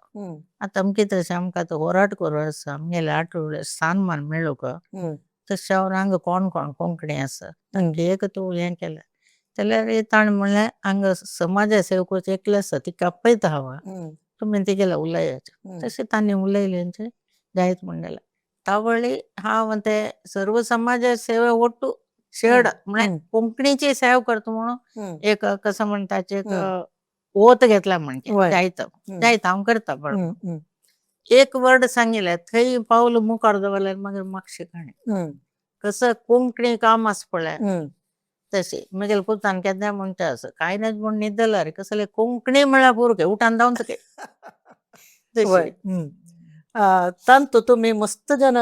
आतां अमकें तशें आमकां आतां होराट करूं आसा आमगेले आठवडे स्थानमान मेळ्ळो का तशें हांगा कोण कोंकणी आसा तांचे एक तूं हें केलें जाल्यार ताणें म्हणलें हांगा समाज सेवकाचो एकलो आसा तिका आपयता हांव तुमी तिगेला उलयात तशें तांणी उलयलें जायत म्हणलें तावळी हांव ते सर्व समाज सेवे ओट्टू शेड म्हळ्यार कोंकणीची सेवा करता म्हणून एक कसं म्हणटाचे एक ओत घेतला म्हणजे जायत हांव करता पण एक वर्ड सांगिल्लें थंय पावल मुखार दवरल्यार मागीर म्हाका शिकणें कसं कोंकणी काम आसा पळय तशें म्हगेले पुतान केन्ना म्हणटा असं कांय ना म्हण न्हिदला रे कसले कोंकणी म्हळ्यार पुरके उठान जावन तांतू तुम्ही मस्त जन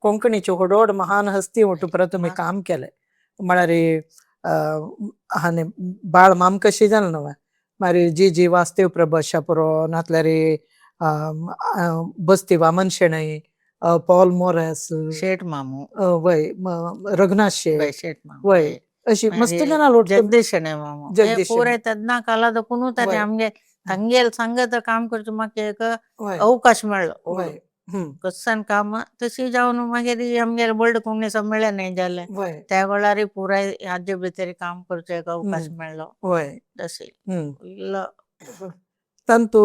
कोंकणीचे व्हड महान हस्ती वटूपरा तुम्ही काम केलें म्हळ्यार हाने बाळ माम कशी जालें न्हू मागीर जी वासदेव प्रभू आशापुरो नातल्यार बस्ती वामन शेणै, पॉल मोरस, शेठ मामू वय रघुनाथ शेठ, शेठ मामू वय अशी मस्त मागीर जनां लोट जगदीश शेणे मामू हे जगदीश पुरे शेणे. तेन्ना काला दोकून ताणें वय आमगे तांगेल सांगत काम करचें म्हाका एक वय अवकाश मेळ्ळो वय कसं काम तशी जावन मागीर आमगेले वर्ल्ड काँग्रेस संमेलन हें जालें वय त्या वेळार पुराय राज्य भितर काम करचो एक अवकाश मेळ्ळो वय तशी तांतू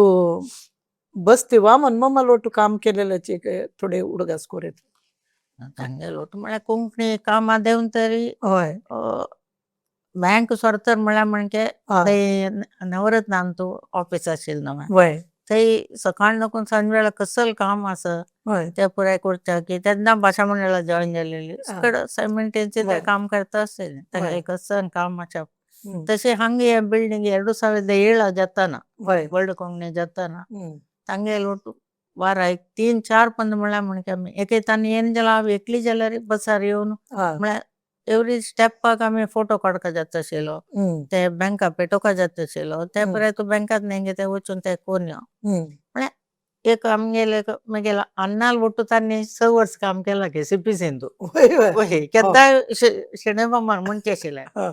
बस्ती वामन मम्मा लोटू काम केलेल्याचे थोडे उडगास कोरेत. तांगे लोट म्हळ्यार कोंकणी कामां देवन तरी हय बँक सोरतर म्हळ्यार म्हणजे हय थंय नवरत्नांतू ऑफिस आशिल्लें न्हय वय थंय सकाळ नको सांज वेळा कसलं काम आसा हय ते पुराय करता की तेन्ना भाशा मंडळात जॉईन जालेली सकड सायमल्टेनियसली ते वय काम करता आसतलें तांगे वय कसं काम आसा हम्म, तशें हांगा हे बिल्डिंग 2007 जेताना वय वर्ल्ड काँग्रेस जेताना हम्म, तांगे लोट वाराक 3-4 पंद म्हळ्यार म्हणजे आमी एक दिसांनी येवन जाल्यार हांव एकली जाल्यार बसार येवन हय म्हळ्यार एवरी स्टेपाक आमी फोटो काडका जाता आशिल्लो हम्म, ते बँका पेटोवका जाता आशिल्लो ते हम्म, परत तूं बँकात न्ही ते वचून ते कोरून यो हम्म, म्हळ्यार एक आमगेले म्हगेलो अन्नाल वटू तांणी 6 वर्स काम केलां की सीपी सिंधू वय वय वय हो, केन्ना शेणे मामार म्हणचे आशिल्ले हय,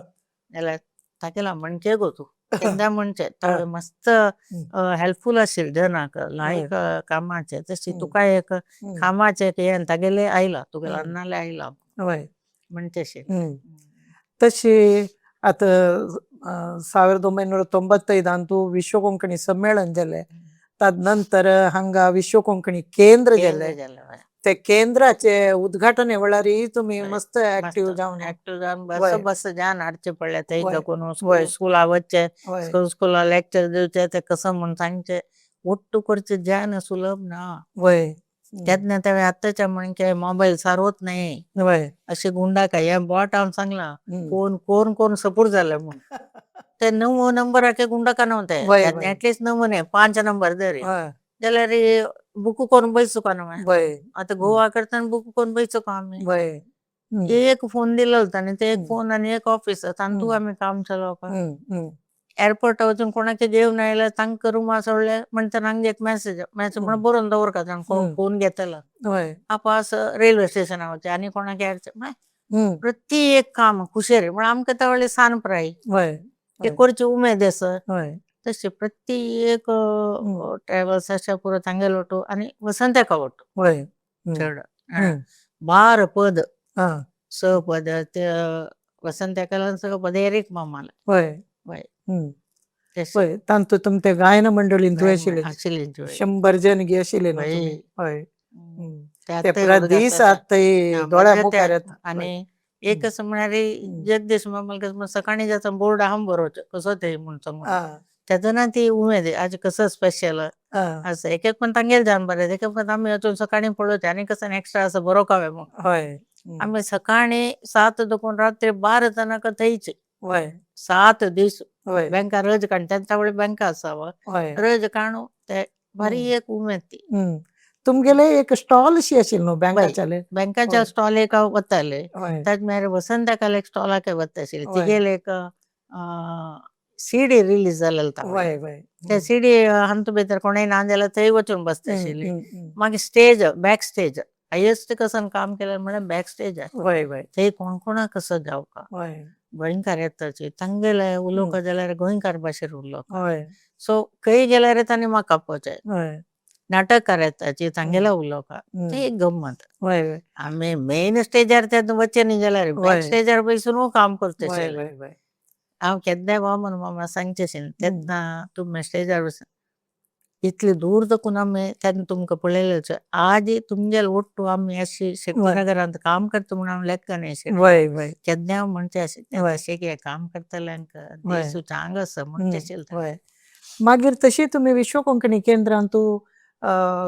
जाल्यार तागेला म्हणचे गो तूं केन्ना म्हणचे हय, तावळे मस्त हम्म, हेल्पफूल आशिल्ले जनाक वय लायक कामाचे तशी हम्म, तुका एक हम्म, कामाचे हे तागेले आयला तुगेले हम्म, अन्नाले आयला वय म्हणचे आशिल्ले हम्म. तशी आता 1995 ಅಂತೂ ವಿಶ್ವ ಕೊಂಕಣಿ ಸಮ್ಮೇಳನ ಜಲ್ಲೆ तदनंतर हांगा विश्व कोंकणी केंद्र केंद्र जाले जालें हय ते केंद्राचे उद्घाटन वेळार तुम्ही हय मस्त ऍक्टिव्ह मस्त जावन ऍक्टिव्ह जावन वय बस जान हाडचे पडले थंय वय देखून वय स्कुला वचचे वय स्कुला लेक्चर दिवचे ते कसं म्हूण सांगचे ಒಟ್ಟು करचे जान सुलभ ना वय तेन्ना ते आतांच्या म्हणजे मोबाईल सारवत नाही वय अशी गुंडा काय हे बोट हांव सांगला हम्म. कोण कोण कोण सपोर्ट जाले म्हणून ते 9 नंबराचे गुंडा का नव्हते वय त्यांनी वय ऍटलिस्ट 9 न्ही 5 नंबर जरी हय जाल्यार बुक करून बसू का न्हय वय आता गोवा करतना बुक करून बसू का आमी वय हम्म, एक फोन दिलो ताणी ते एक हम्म, फोन आणि एक ऑफिस तांतू हम्म, आमी काम चलोवपाक हम्म, हम्म, एअरपोर्टा वचून कोणाचे जेवण आयल्यार तांकां रुमा सोडले म्हणटा तांगे एक मेसेज हम्म, म्हणून बरोवन दवरता हम्म, फोन घेतला वय आपास रेल्वे स्टेशना वयचे आनी कोणाक हम्म, प्रति एक काम खुशेर म्हण आमकां त्या वेळेस सानप्राय वय ते वय करची उमेद आसा वय तशी प्रति एक हम्म, ट्रॅव्हल्स अशा पुरो तांगेलो वटू आनी वसंत वटू वय हम्म, चड हम्म, 12 पद हा 6 पद ते वसंत सगळं पद एरीक मामाला वय वय हम्म, तशें वय तांतू तुमचे गायन मंडळीन तुवें आशिल्ले आशिल्ली 100 जण गी आशिल्ले न्हू वय तुमी हय ते ते आत्ताय प्रदीस उडगास आत थंय दोळ्या मजा मुखार येता आणि हय एक असं म्हणारे हम्म, जगदीश मामाला सकाळी जाता बोर्ड आहा बरोवचे कसो ते म्हणून म्हणून आ त्याचं ना ती उमेद आहे आज कसं स्पेशल आ असं एक पण तांगेल जाण बरें एक पण आम्ही वचून सकाळी पळोवचे आणि कसं एक्स्ट्रा असं बरोवकावे मग हय आम्ही सकाळी 7 दुखून रात्री 12 तनक थंयचे वय 7 दीस वय बँका रज काण त्यांच्या वेळी बँका असावं हय रज काणू ते भारी हम्म, एक उमेद ती हम्म. तुमगेले एक स्टॉल शी आशिल्लो न्हू बाई बँकाच्याले बँकाच्या हय स्टॉल एक वताले हय त्याच मेरे वसंताकाल एक स्टॉलाक वता आशिल्ले हय तिगेल एक सीडी रिलीज जालेलो तावळे वय वय त्या सीडी हांतू भितर कोणेय ना जाल्यार थंय वचून बसता हम्म, आशिल्ली हम्म, हम्म. मागीर स्टेज बॅक स्टेज हायेस्ट कसन काम केलें म्हळ्यार बॅक स्टेज वय वय थंय कोण कोणा कसं जावका हय गोंयकार येताचे तांगेले हम्म, उलोवका जाल्यार गोंयकार भाशेर उलोवका हय सो खंय गेल्यार तांणी म्हाका आपोवचे हय नाटककार येताची हम्म, तांगेला उलोवका हम्म. ते एक गंमत वय वय आमी मेन स्टेजार ते वच्चे न्ही जाल्यार बॅक वय स्टेजार बसून काम करता वय आशिल्ले वय वय हांव केन्नाय वामन मामा सांगचे आशिल्लें हम्म, तेन्ना तुमी स्टेजार बसून इतले दूर देखून आमी तेन्ना तुमकां पळयलें आज तुमगेल ओट्टू आमी अशी वय शक्तीनगरांत काम करता म्हणून हांव लेक्क न्ही आशिल्लें वय वय केन्नाय हांव म्हणचे आशिल्लें वय तशें कितें काम करतल्यांक वय देशू चांग आसा म्हणचे हम्म, आशिल्लें वय मागीर तशी तुमी विश्व कोंकणी केंद्रांतू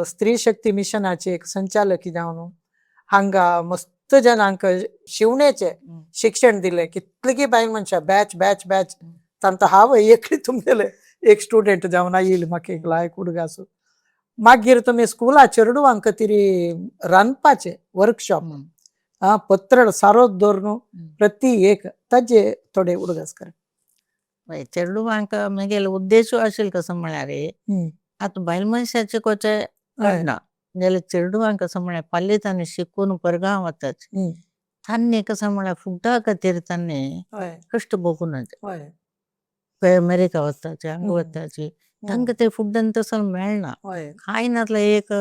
स्त्री शक्ती मिशनाचे एक संचालक जावन हांगा मस्त जनांक शिवणेचे शिक्षण दिले कितली बायल मनशां बॅच बॅच बॅच तांत हांव एकली तुमगेले एक स्टुडंट जावन आयिल्ली म्हाका एक लायक उडगासू मागीर तुमी स्कुला चेडवांक तरी रांदपाचे वर्कशॉप पत्रड सारोत दवरून प्रति एक ताजे थोडे उडगास कर चेडवांक म्हगेलो उद्देश आशिल्लो कसो म्हळ्यार आता बायल मनशाचे कोचे हय कडना जाल्यार चेडवांक कसं म्हळ्यार पाल्ले तांणी शिकून परगांव वताच हं, तांणी कसं म्हळ्यार फुडा खातीर तांणी हय कश्ट भोगूनात हय खंय अमेरिका वताचे हांगा हं, वताचे हं, तांकां ते फुड्डान तसो मेळना हय कांय नातले एक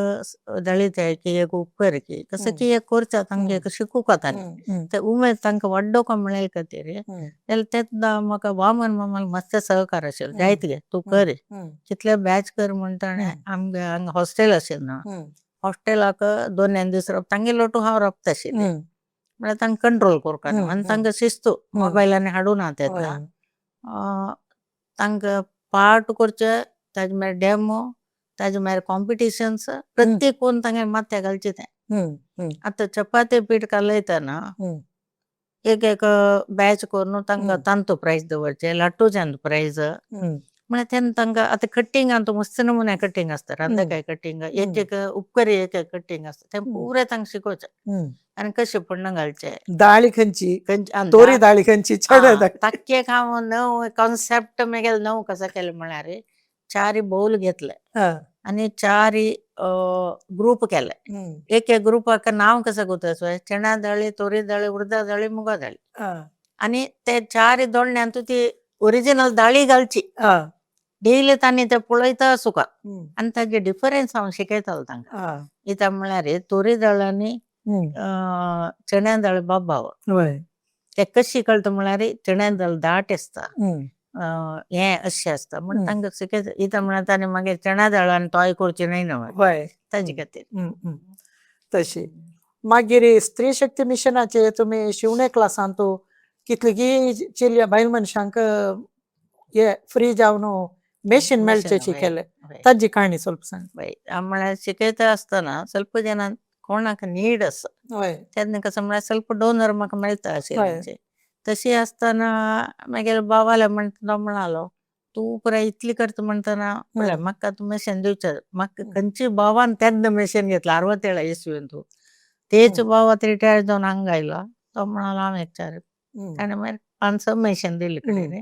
दळीत आहे की एक उपकार की कसं हं, की एक करता तांकां हं, एक शिकूंक तांणी हं, हं, ते उमेद तांकां वाडोवपा मेळ्ळे खातीर हं, जाल्यार तेन्ना म्हाका वामन मामाल मस्त सहकार आशिल्लो हं, जायत गे तूं हं, कर हं, कितले बॅच कर म्हण ताणें हं, आमगे हांगा हॉस्टेल आशिल्लो हं, हॉस्टेलाक 2 दीस रावप तांगे लोटू हांव राबता आशिल्लें हं, म्हळ्यार तांकां कंट्रोल कोरपा न्हू हं, आनी हं, तांकां शिस्तू हं, मोबायलांनी हाडूना तेन्ना हय तांकां पार्ट करचे ताजे मागीर डेमो ताजे मागीर कॉम्पिटिशन्स हं, प्रत्येक कोण तांगे माथ्या घालचें तें हं, हं, आतां चपाती पीठ कालयतना हं, एक बॅच करून तांकां हं, तांतो प्रायज दवरचे लाटूच्यान प्रायज हं, म्हळ्यार तेन्ना तांकां आतां कटिंगान तूं मस्त नमुन्या कटिंग आसता हं, रांदकाय कटिंग हं, एक उपकरी एक कटिंग आसता तें हं, पुरे तांकां शिकोवचें हं. आनी कशें पडना घालचें दाळी खंयची खंयची तोरी दाळी खंयची चणे दाळी ताक्केक हांव नव कॉन्सेप्ट म्हगेलो नव कसो केलो म्हळ्यार 4 बोल घेतले हं, आनी 4 ग्रूप केले हं, एक ग्रुपाक नांव कसं गुंतोवचें चणा दाळी तोरी दाळी उडदा दाळी मुगा दाळी हं, आनी ते 4 दोळण्यांत तूं ती ओरिजिनल दाळी घालची हं, डेली तांणी ते पळयता सुका हं, आनी ताजे डिफरन्स हांव शिकयतालो तांकां हं, कित्याक म्हळ्यार तोरी दाळ आनी हं, चण्या दाळ बाब हय ते कशी कळटा म्हळ्यार चण्या दाळ दाट आसता हं, हें अशें आसता म्हण हं, तांकां शिकयता इता म्हळ्यार ताणें मागीर चण्या दाळ आनी तोय करची न्हय न्हय हय ताजे हं, खातीर हं, हं. तशी मागीर स्त्री शक्ती मिशनाचे तुमी शिवणे क्लासांतू कितलीगी चेडवां बायल मनशांक हे फ्री जावन मेशीन मेळचेची केले ताजी काणी ಸ್ವಲ್ಪ सांग म्हळ्यार शिकयता आसतना ಸ್ವಲ್ಪ जनांक कोणाक नीड आसा हय तेन्ना कसं म्हळ्यार ಸ್ವಲ್ಪ डोनर म्हाका मेळटा हय आशिल्ले तशी आसतना मागीर बाबाले म्हणटा तो म्हणालो तूं पुराय इतली करता म्हणटना म्हळ्यार हं, म्हाका तूं मेशीन दिवचें म्हाका हं, खंयची बाबान तेन्ना मेशीन घेतला 67 इस्वीन तूं तेच हं, बाबा रिटायर जावन हांगा आयला तो म्हणालो हांव विचार हं, ताणें मागीर 5-6 मेशीन दिले हं. कडेन ते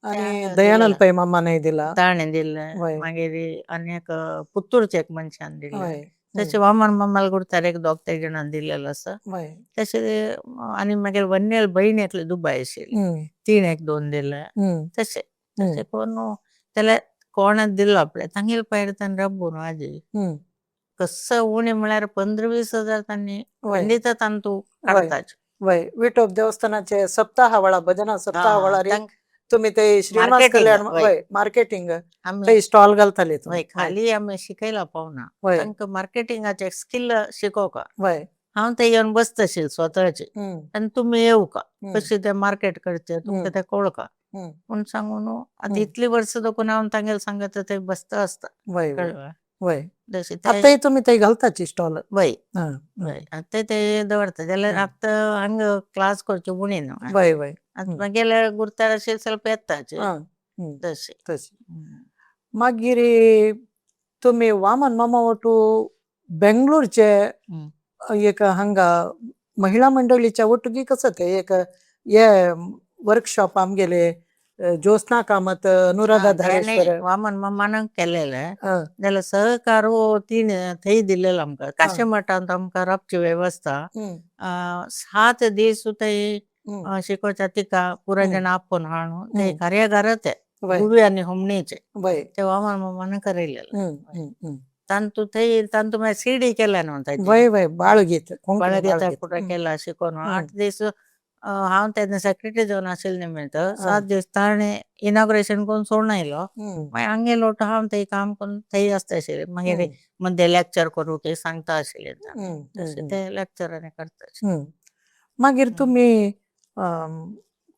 आणि हांगा दयानंद दिलें पै मामाने दिला ताणें दिलें हय मागीर आनी एक पुत्तूरचे एक मनशान दिलें हय हं, तशें वामन मामाल गुडतार एक 2-3 जाणांक दिलेलो आसा हय तशें आनी मागीर वन्नेल भयण एकली दुबाय आशिल्ली हं, तीन एक 2 दिले हं, तशें हं, तशें करून जाल्यार कोणाक दिलो आपल्या तांगेर पयर ताणें रब्बून आजी हं. कसं उणें म्हळ्यार 15-20 हजार तांणी वय खंडीत तांतू वय काडताच वय विठोब देवस्थानाचे सप्ताह वळा भजना सप्ताह वळारी तांक तुम्ही ते श्रीनिवास मार्केटिंग कल्याण वय वय मार्केटिंग आमी थंय स्टॉल घालताले वय तुम्ही वय खाली आमी शिकयला पावना वय तांकां मार्केटिंगाचे स्किल शिकोवका वय हांव ते येवन बसतशील स्वताचे हं, आनी तुमी येवका हं, कशें ते मार्केट करचें तुमकां हं, तें कळका हं, पूण सांगून आतां हं. इतलीं वर्सां देखून हांव तांगेर सांगता थंय बसता आसता वय वय कळ्ळें वय जशें ते आतांय तुम्ही थंय घालताची स्टॉल वय हं, वय हं, आतां ते दवरता जाल्यार हं. आतां हांगा क्लास करच्यो उणी न्हू वय वय आतां हं, मागेले गुरतार अशें ಸ್ವಲ್ಪ येताचे हं, हं. तशें तशी मागीर तुम्ही वामन मामा ಒಟ್ಟು ಬೆಂಗಳೂರುचे एक हांगा महिला मंडळीच्या ಒಟ್ಟಿಗೆ कसं ते एक हे वर्कशॉप आमगेले ज्योत्स्ना कामत अनुराधा तेणे धारेश्वर वामन मामानं केलेलें हं, जाल्यार सहकारू तीन थंय दिलेलो आमकां हं, काशे मठांत आमकां रावची वेवस्था हं, 7 दीस थंय हं, शिकोवच्या तिका पुराय हं, जाण आपोवन हाडून ते हं. कार्यागार ते वय गुबी आनी हुमणीचे वय ते वामन मामानं करयलेले हं, हं, हं. तांतू थंय तांतू मागीर सीडी केल्या न्हू ताजी वय वय बाळगीत कोंकणी बाळगेता बाळगीत पुरो केला शिकोवन हं, 8 दीस हांव तेन्ना सेक्रेटरी जावन आशिल्लें निमित्त हं, 7 दीस ताणें इनॉग्रेशन करून सोडून आयलो हं, मागीर आमगे लोट हांव थंय काम करून थंय आसता आशिल्लें मागीर हं, मध्य लेक्चर करूं ते सांगता आशिल्लें हं, हं, तशें हं, ते लेक्चरांनी करता हं. मागीर आशिल्लें तुम्ही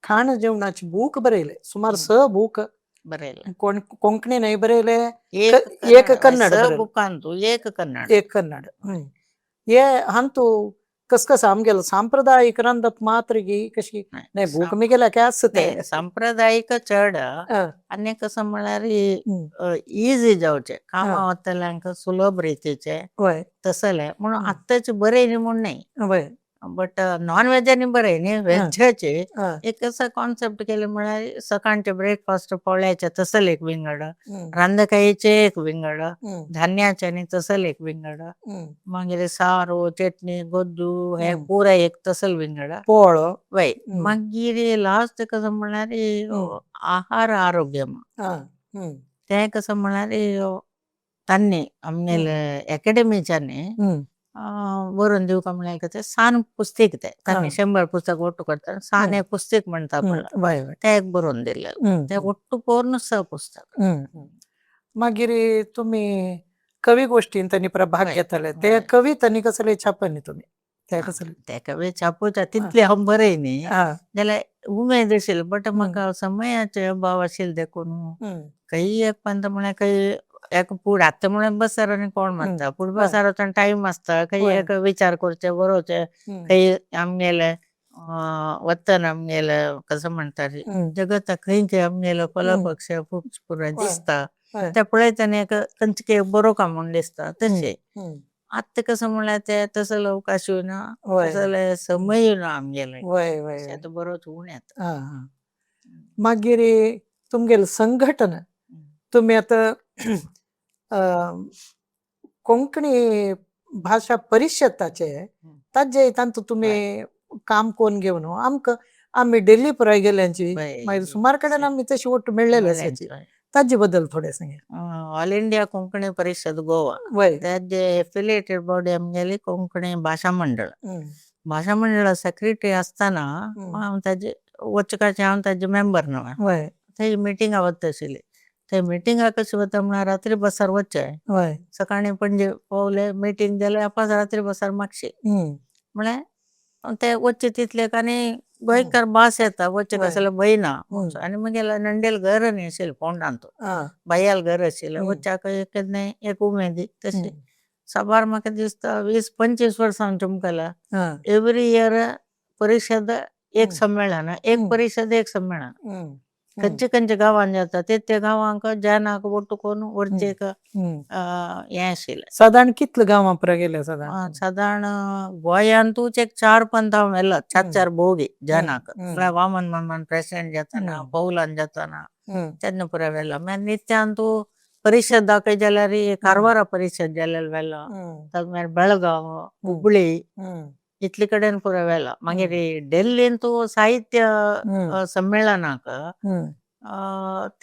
खाण जेवणाची बूक बरयले सुमार 6 बूक बरयलें कोंकणी नाही बरयले एक एक कन्नड स बरयले बुकांतू एक कन्नड एक कन्नड हे हंतू कस कस आमगेलो सांप्रदायिक ರಂದಪ್ ಮಾತ್ರಿಗೆ कशी नाही बूक मी गेला काय असते सांप्रदायिक चड हं, आनी कसं म्हळ्यार हं, इजी जावचें कामा हं, वतल्यांक सुलभ रितीचे वय तसले म्हणून हं, आत्ताचे बरे न्ही म्हूण न्हय वय बट नॉन व्हेजांनी बरं आहे न्ही व्हेजाचे हं, एक असं कॉन्सेप्ट केलं म्हळ्यार सकाळचे ब्रेकफास्ट पोळ्याचे तसल एक विंगड, हं, रांदकायेचे एक विंगड, हं, धान्याचे आनी तसल एक विंगड, हं, मागीर सारू चटणी गोज्जू हे हं. पुरा एक तसल विंगड पोळो. वय हं, मागीर लास्ट कसं म्हळ्यार हं. आहार आरोग्यम हां, हं, ते कसं म्हळ्यार तांणी आमगेल अकॅडमीच्यानी हं. बरोवन दिवपा म्हळ्यार ते सान पुस्तीक ते तांणी हां, 100 पुस्तक ಒಟ್ಟು ಕೊಡ್ತಾರೆ सान हं, एक पुस्तीक म्हणटा हं. पळय वय, वय. ते एक बरोवन दिल्लें हं, ते हं, ಒಟ್ಟು ಪೂರ್ಣ स पुस्तक हं, हं. मागीर तुम्ही कवी गोष्टीन त्यांनी भाग वय घेताले ते वय कवी त्यांनी कसले छापनी तुम्ही ते कसले तेका वेळ छापूचा हां, तितले हांव बरय न्ही हां, जाल्यार उमेद आशिल्ली बट हं, म्हाका समयाचे अभाव आशिल्ले देखून हं, खंय एक पंत म्हळ्यार खंय एक फूड आत्ता म्हळ्यार बसार आनी कोण हं. मारता फूड वय, बसार वचून टायम आसता खंय वय. एक विचार करचे बरोवचे हं, खंय आमगेले वतन आमगेले कसं म्हणटा रे हं, जगता खंय खंय आमगेलो फल हं. पक्ष पुरा वय, दिसता वय. ते पळयतना एक खंयचे बरोवका म्हूण दिसता हं, तशें हं. आत्ता कसं म्हळ्यार ते तसलो अवकाश येवना वय. तसले हं. समय येवना आमगेले वय, वय, तशें वय. आतां बरोच उण येता हां, हां. मागीर तुमगेल संघटन हं. तुम्ही आता अ, कोंकणी भाषा परिशदाचे हं. ताजे तांतू तुम्ही वय काम कोण घेवन आमकां आमी डेल्ली पुराय गेल्यांची मागीर वय सुमार कडेन आमी तशी ಒಟ್ಟು मेळ्ळेले म्हणल्याच आसाची वय ताजे बद्दल थोडे सांगे ऑल इंडिया कोंकणी परिषद गोवा वय त्याचे एफिलिएटेड बॉडी आमगेली कोंकणी भाषा मंडळ हं, भाषा मंडळा सेक्रेटरी आसतना हं. हांव ताजे वचकाचे हांव ताजे मेंबर न्हय वय थंय मिटिंगा वता आशिल्ली थंय मिटिंगा कशी वता म्हळ्यार रात्री बसार वचचे वय सकाळी पणजे पावले मिटींग जाल्यार वापस रात्री बसार मागशी हं, म्हळ्यार ते वच्चे तितलेक आनी हं. गोंयकार भास येता वच्चे वय कसले भंयना हं. आनी म्हगेलो नंडेल घर न्ही आशिल्लो फोंडांत आं बायल घर आशिल्लें हं, वच्चाक केन्नाय एक उमेदी हं. तशी साबार म्हाका दिसता 20-25 वर्सां चमकला हां, एवरी इयर परिशद एक हं, संमेलन एक हं, परिशद एक संमेलन हं, हं, खंयचे खंयचे गांवांत जाता ते गांवांक जनाक वट्ट करून हं, व्हरचें एक हं. हें आशिल्लें साधारण कितले गांवां पुरा गेले साधारण सादारण गोंयांतूच एक 4-5 हांव व्हेला हं, 4-4 भोवगी हं, जनाक हं, म्हळ्यार वामन मामान प्रेसिडेंट जाताना हं, पौलान जाताना हं, तेन्ना पुराय व्हेला मागीर नित्यान तूं परिशद दाखय जाल्यार हं, कारवारा परिशद जाल्यार व्हेला हं, ताजे मागीर बेळगांव हं, हुबळी हं, इतले कडेन पुराय व्हेला मागीर हं, डेल्लीन तूं साहित्य हं, संमेलनाक हं.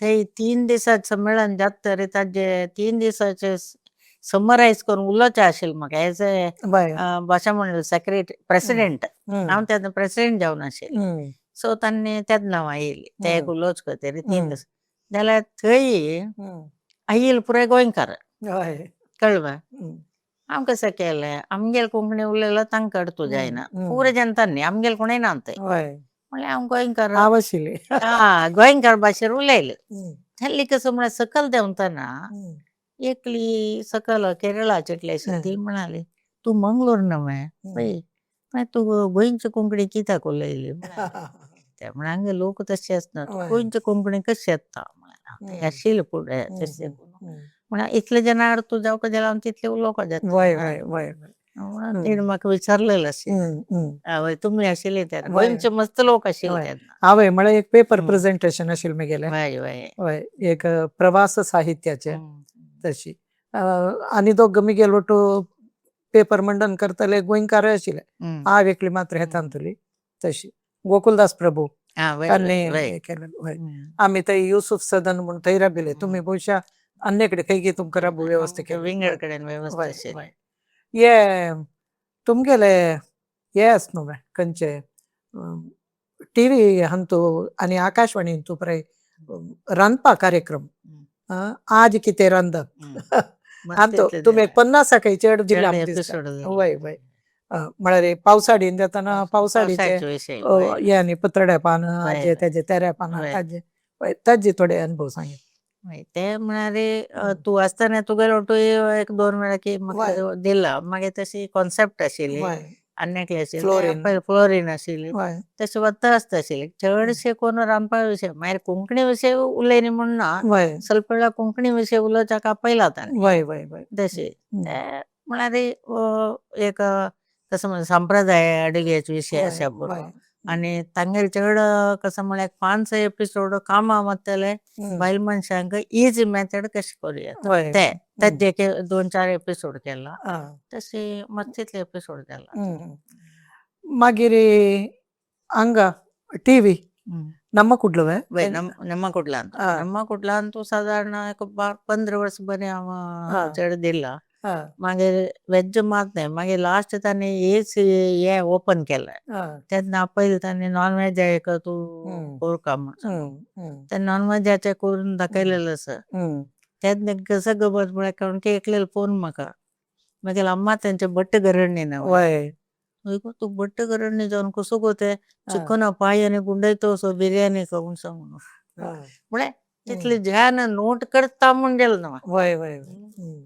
थंय 3 दिसाचें संमेलन जाता तरी ताजे 3 दिसाचे समरायज करून उलोवचें आशिल्लें म्हाका एज ए वय भाशा मंडळ सेक्रेटरी हं, प्रेसिडेंट हं, हांव तेन्ना प्रेसिडेंट जावन आशिल्लें हं, सो तांणी तेच नांवां येयली ते एक हं, उलोवच खातीर 3 हं, दीस जाल्यार थंय हं. आयिल्ले पुराय गोंयकार वय कळ्ळें हं, हांव कशें केलें आमगेले कोंकणी उलयल्यार तांकां अडतू हं, जायना हं. पुराय जनता न्ही आमगेले कोणूय ना थंय वय म्हणल्यार हांव गोंयकार हांव आशिल्ली गोंयकार भाशेर उलयलें हं, हल्ली कसं म्हळ्यार सकयल देंवतना हं, एकली सकयल केरळाच्यातली आशिल्ली ती हं, म्हणाली तूं मंगळूर न्हय हं. पळय मागीर तूं गोंयची कोंकणी कित्याक उलयली म्हणाली ते म्हळ्यार हांगा लोक तशे आसनात वय गोंयची कोंकणी कशी येता म्हळ्यार ते हं, आशिल्ले फुडें हं, तशें हं, हं. म्हळ्यार इतले जाणां अडतू जावपाक जाल्यार हांव तितले उलोवपाक वय जाता वय वय वय म्हणून हं, तिणें म्हाका विचारलेलें आशिल्लें हं, हं. हय तुमी आशिल्ले तेन्ना वय गोंयचे मस्त लोक आशिल्ले वय तेन्ना हांवें म्हळ्यार एक पेपर हं. प्रेजेंटेशन आशिल्लें म्हगेलें वय वय वय एक प्रवास साहित्याचे हं. तशी आनी दोग म्हगेलो टू पेपर मंडन करतले गोंयकारूय आशिल्ले हं. हांव एकली मात्र हं. हेतांतली तशी गोकुलदास प्रभू वय तांणी वय वय हें केलेलें वय हं. आमी थंय युसूफ सदन म्हूण थंय राबिले हं. तुमी बहुशा अन्य कडेन खंय गी तुमकां राबू वेवस्था आमच्या केली विंगड वय कडेन वेवस्था वय आशिल्ली वय ये तुमगेले हे आस न्हू खंयचे टीव्ही हंतू आनी आकाशवाणी तूं पळय रांदपा कार्यक्रम हं. आज कितें रांदप हं. मस्त हांतो इतले तुमी एक दिले 50 चेड दिले चड आमकां दिसता एपिसोड दिले वय वय म्हळ्यार पावसाडीन देताना पावसाडीचे पावसाळ्याचे विषय वय हे आनी पत्रड्या पानां वय हाजे वय तेजे तेऱ्या पानां वय ताजे वय ताजे थोडे अनुभव सांगे वय ते म्हळ्यार तूं आसतना तुगेलो टू एक 2 वेळा की वय म्हाका दिला मागीर तशी कॉन्सेप्ट आशिल्ली वय आनीक आशिल्ली फ्लोरीन ते फ्लोरीन आशिल्ली वय तशें वता आसता आशिल्लें चडशे कोण रांदपा विशय मागीर कोंकणी विशय उलयली म्हूण ना वय ಸ್ವಲ್ಪ वेळा कोंकणी विशय उलोवच्याक आपयला ताणें वय वय वय तशी हं, ते म्हळ्यार एक कसं म्हणजे संप्रदाय अडिगेच विषय वय अशा पुरो वय आणि तांगेल चड कसं म्हळ्यार 5 एपिसोड कामा मत्तले बायल मनशांक इजी मेथड कशी करूयात वय ते तेजे 2-4 एपिसोड केला आ तशी मत्तितले एपिसोड केला मागीर ಹಂಗ ಟಿವಿ हम्म. ನಮ್ಮ ಕುಡ್ಲುವೆ वय ನಮ್ಮ कुठलांत ಆ, ನಮ್ಮ कुठलांत साधारण एक 15 वर्स बरें हांव ಆ, चड दिला ಆ, मागीर वेज मात नाही मागीर लास्ट तांणी हेच हे ओपन केलं ಆ, तेन्ना पयलीं तांणी नॉन वेज एक तूं हम्म. कोर का म्हण ಹ್ಮ್, ಹ್ಮ್, ते नॉन वेजाचें करून दाखयलेलें आसा ಹ್ಮ್. तेन्ना कसं गबत म्हळ्यार कारण की एकलेलो फोन म्हाका मागीर अम्मा तेंचे बट्ट गरडणी ना वय तू बट्ट गरडणी जावन कसो गो ते ಆ, चिकन पाय आनी गुंडयतो असो बिर्याणी खाऊन म्हणून ಆ, म्हळ्यार तितले ध्यान नोट करता म्हूण गेलो ना वय वय हम्म.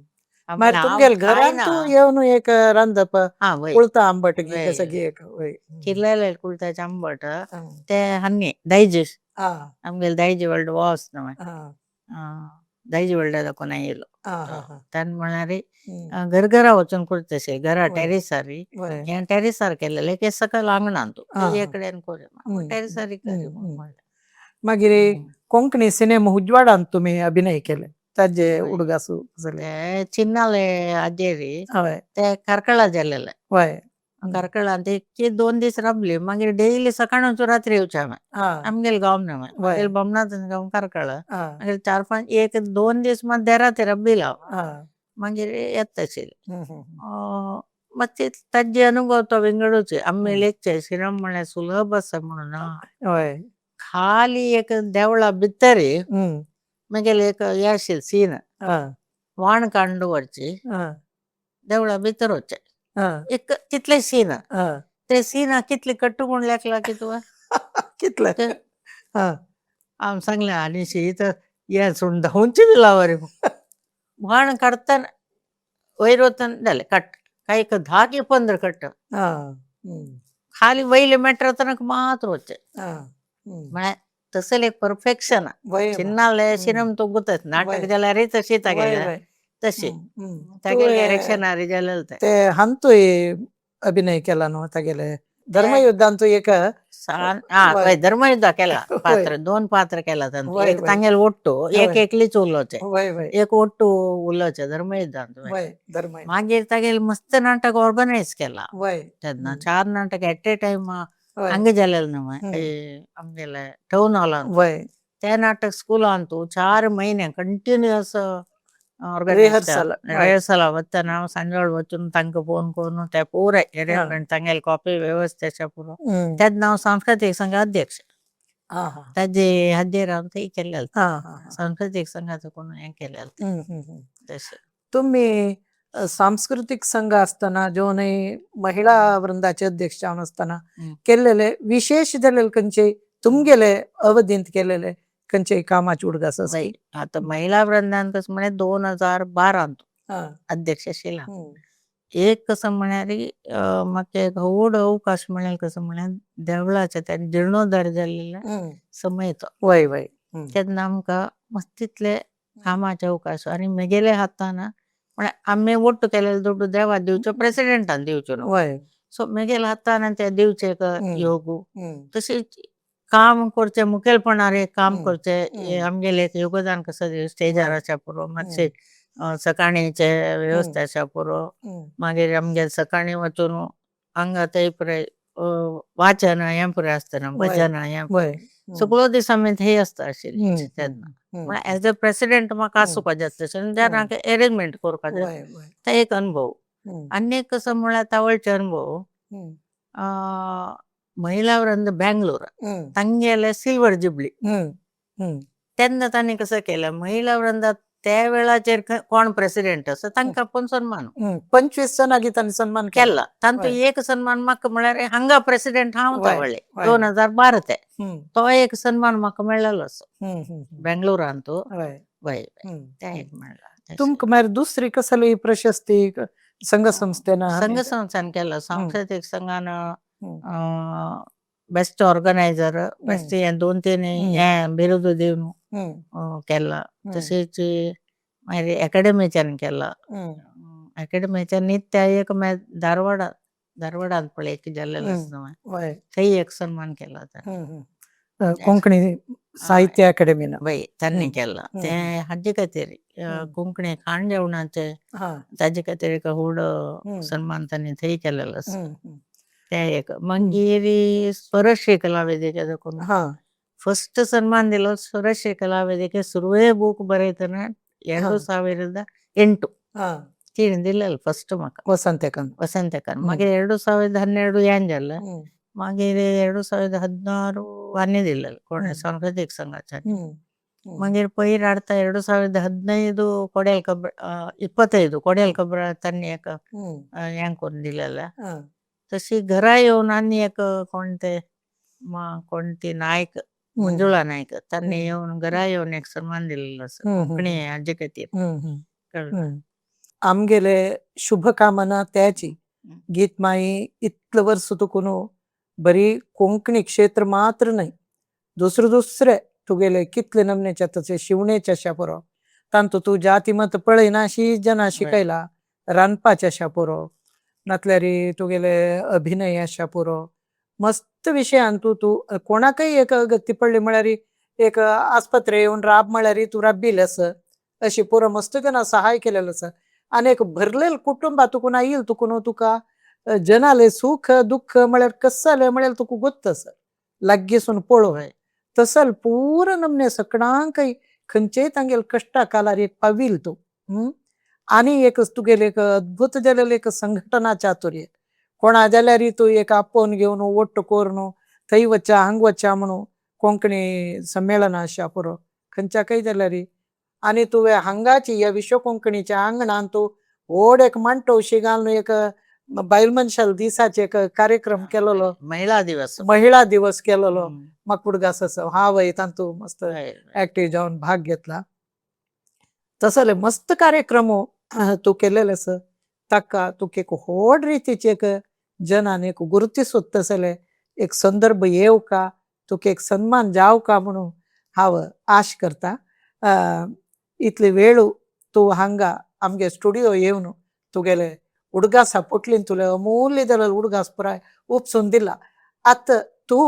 आम्हाला मार तुमगेल खायना घरांतू येवन एक रांदप हा वय कुळता आंबटगी वय कसं गी एक वय किल्लेले कुळताचे आंबट ಆ, ते हन्नी दायजेस्ट ಆ, आमगेले दायजे व्हडलो वॉस ना ಆ, दायजे व्हडले दाखोवन येयलो ಆ, ಹಾ, ಹಾ. तान म्हळ्यार ಹ್ಮ್. घरघरा वचून करतशे घरा वय टेरिसार वय हे टेरिसार केलेले की सकयल अंगणांत ಆ, ಹಾ. कडेन हम्म, टेरिसार करी हम्म, म्हूण हम्म. म्हणलें मागीर कोंकणी सिनेमा उजवाडांत तुमी अभिनय केले ताजे वय उडगासू जाले ते चिन्नाले आजेरी हय ते कारकळा गेलेले वय कारकळा ते 2 दीस राबली मागीर डेली सकाळ वचून रात्री येवचे आमी आ आमगेले गांव न्हू वय आमगेले बोमनाथन गांव कारकळा आ मागीर 4-5 1-2 दीस मात देराते राबली हांव आ मागीर येत तशें हम्म, हम्म. ಮತ್ತೆ ताजे अनुभव तो वेगळोच आमी लेखचे श्रीराम म्हळ्यार सुलभ आसा म्हणून ना वय खाली एक देवळा भितर हम्म. मागेले एक हे आशिल्लें सीन आ वाण कांड व्हरची आ देवळा भितर वचचें आ एक तितले सीन आ ते सीन कितले कट्टूगूण लेखला की तुवें कितले ते आ हांव सांगलें आनी शीत हें सोडून धांवची बी लावा रे वाण काडटना वयर वतना जालें कट काय एक 10 की 15 कट्ट आ हम्म. खाली वयले मेट्र तनक मात्र वचचें आ हम्म. म्हळ्यार तसले एक परफेक्शन वय मा. चिन्नाले हम्म. सिनेमा तो गुतत नाटक वय जाल्यार तशी वय तागेले वय तशी हम्म, हम्म. तू तागेले डायरेक्शनार जालेले ते ते हंतूय अभिनय केला न्हू तागेले धर्मयुद्धांतू एक वय वय धर्मयुद्ध केला वय पात्र 2 पात्र केला तांतूं वय एक वय तांगेले ओट्टू एक वय एकलीच उलोवचें वय वय एक ओट्टू उलोवचें धर्मयुद्धांत वय धर्म मागीर तागेले मस्त नाटक ऑर्गनायज केला वय तेन्ना 4 नाटक एट ए टायम वय हांगा जालेले न्हू हम्म. आमगेले टावन हॉलांत वय ते नाटक स्कुलांतू 4 म्हयने कंटिन्युअस ऑर्गनायज रिहर्सल वय रिहर्सला वतना हांव सांजवेळ वचून तांकां फोन करून ते पुराय आ. अरेंजमेंट तांगेले कॉपी वेवस्थेचे पुरो हम्म. तेन्ना हांव सांस्कृतीक संघ अध्यक्ष आ हा ताजे हाजेर हांव ते केलेलें आ हा हा सांस्कृतीक संघाचो कोण हें केलेलें ते हम्म, हम्म, हम्म. तशें तुम्ही सांस्कृतिक संघ असताना जेव्हा महिळा वृंदाचे अध्यक्ष जावन असताना केलेले विशेष जालेले खंयचे तुमगेले अवधींत केलेले खंयचे कामाचे उडगास वय असकी आता महिला वृंदान कसं म्हळ्यार 2012 आ अध्यक्ष आशिल्लें हांव. हम्म. एक कसं म्हळ्यार म्हाका एक व्हड अवकाश मेळ्ळेलो कसो म्हळ्यार देवळाचे ते जिर्णोद्धार जाल्ले हम्म. समय तो वय वय हम्म. तेन्ना आमकां मस्तितले कामाचे अवकाश आनी म्हगेले हातान म्हळ्यार आमी वोट्ट केलेले दुड्ड देवाक दिवच्यो प्रेसिडेंटान दिवच्यो न्हू वय सो म्हगेले हातान ते दिवचे हम्म. योगू हम्म. तशेंच काम करचें मुखेलपणान एक काम हम्म. करचें आमगेले एक योगदान कसो स्टेजार वय आसा पुरो हम्म. मातशें सकाळीचे वेवस्था आसा पुरो हम्म. मागीर आमगे सकाळी वचून हांगा थंय पळय वाचन हें पळय आसतना वय भजन हें वय हम्म. सगळो दीस आमी थंय आसता आशिल्ली हम्म. तेन्ना हम्म. म्हळ्यार एज अ प्रेसिडेंट म्हाका आसूंक जाय तशें हांगा अरेंजमेंट करपाक जाय वय वय ते एक अनुभव हम्म. आनी एक कसो म्हळ्यार तावळचे अनुभव हम्म. महिला वृंद बेंगलोर हम्म. तांगेले सिल्वर जुबली हम्म. हम्म. तेन्ना तांणी कसं केलं महिला वृंदात त्या वेळाचेर कोण प्रेसिडेंट आसा तांकां पण सन्मान 25 जणांक तांणी सन्मान केला तांतूं वय एक सन्मान म्हाका म्हळ्यार हांगा प्रेसिडेंट हांव वय तावळ्ळे वय 2012 ते हम्म. तो एक सन्मान म्हाका मेळ्ळेलो आसा हम्म. हम्म. बेंगलोरान तो वय वय हम्म. ते एक मेळ्ळा तुमकां मागीर दुसरी कसली प्रशस्ती संघ संस्थेन संघ संस्थान केला सांस्कृतीक संघान हम्म. बेस्ट ऑर्गनायझर बेस्ट हे 2-3 हें बिरुद दिवन केला तशेंच मागीर एकाडेमीच्यान केला एकाडेमीच्यान नित्य एक धारवाड धारवाडात पण एक जाल्लेलो हं. आसा वय थंय एक सन्मान केला होता. कोंकणी साहित्य अकादमीनं. बाई त्यांनी हं. केला हं, ते हं. हाजे खातीर हं. कोंकणी खाण जेवणाचे हां. ताजे खातीर एक व्हड हं. सन्मान त्यांनी थंय केलेलो आसा. हं, हं. ते एक मागीर स्वरश्री कलावेदिके देखून हां. ಫಸ್ಟ್ ಸನ್ಮಾನ ದಿಲೋ ಸುರೇಶ್ ಕಲಾವೇದಿಕೆ ಸುರುವೇ ಬೂಕ್ ಬರೀತನ ಹಾಂ. 2008 ಹಾಂ. ತಿಂದಿಲ್ಲಲ್ಲ ಫಸ್ಟ್ ಮಕ ವಸಂತಕನ್. ವಸಂತಕನ್ ಹ್ಮ್. ಮಾಗೆ 2012 ಯಾಂಜಲ್ಲ ಹ್ಮ್. ಮಾಗೇರೆ 2016 ಅನ್ನಿದಿಲ್ಲಲ್ಲ ಕೋಣೆ ಹ್ಮ್. ಸಾಂಸ್ಕೃತಿಕ ಸಂಘಾಚಾರ್ಯ ಹ್ಮ್. ಹ್ಮ್. ಮಾಗೇರೆ ಪೈರ್ ಆಡ್ತಾ 2015 ಕೊಡೆಯಲ್ ಕಬ್ಬ 25 ಕೊಡೆಯಲ್ ಕಬ್ಬ ತನ್ನಿ एक हं. यांक कोण दिलेला हां. तशी घरा येऊन आणि एक कोणते कोणती नायक हं. मंजुळा नायक त्यांनी हं. येऊन घरा येऊन एक सन्मान दिलेला असं हं, हं, कोंकणी हं. हाजे खातीर हं, हं. कळ्ळें. हं. आमगेले शुभकामना त्याची हं. गीत माई इतलं वर्ष तुकून बरी कोंकणी क्षेत्र मात्र नाही दुसरे तुगेले कितले नमनेच्या तसे शिवणेच्या शापुरो तांतू तू जाती मत पळयनाशी जना शिकयला रांदपाच्या शापुरो नातल्यारी तुगेले अभिनय शापुरो मस्त विशयान तू कोणाकय एक गती पडली म्हळ्यार एक आस्पत्रे येऊन राब म्हळ्यार तू राबील असं अशी पुरो मस्त त्यांना सहाय केलेलं असं आणि एक भरलेलं कुटुंब तुकून येईल तुकून तुका जनाले सुख दुःख म्हळ्यार कसले म्हळ्यार तुका गोत्तस लागीसून पळो तसल पूर्ण नमने सकडांकय खंयचेय तांगेल कष्टा कालार एक पावील तू आणि एक तुगेले एक अद्भुत जालेले एक संघटना चातुर्य कोणा जाल्यार तू एक आपोवन घेवन ओट्ट कोरून थंय वच्चा हांग वच्चा म्हणून कोंकणी संमेळना अशा पुरो खंयच्याकय जाल्यार आणि तुवें हांगाची ह्या विश्व कोंकणीच्या आंगणान तू व्हड एक मांडटोवशी घालून एक बायल मनशाल दिसाचे एक कार्यक्रम केलेलो महिला दिवस केलेलो मकुडगास असं हा वय तांतू मस्त ऍक्टिव्ह जाऊन भाग घेतला तसले मस्त कार्यक्रम तू केलेले असं ताका तुका एक व्हड रितीचे एक जनान एक गुरुतीसूत तसले एक संदर्भ येव का तुका एक सन्मान जाव का म्हणून हांव आश करता इतले वेळू तू हांगा आमगे स्टुडिओ येवन तुगेले उडगासा पोटलीन तुले अमूल्य जालेले उडगास पुराय उपसून दिला आतां तू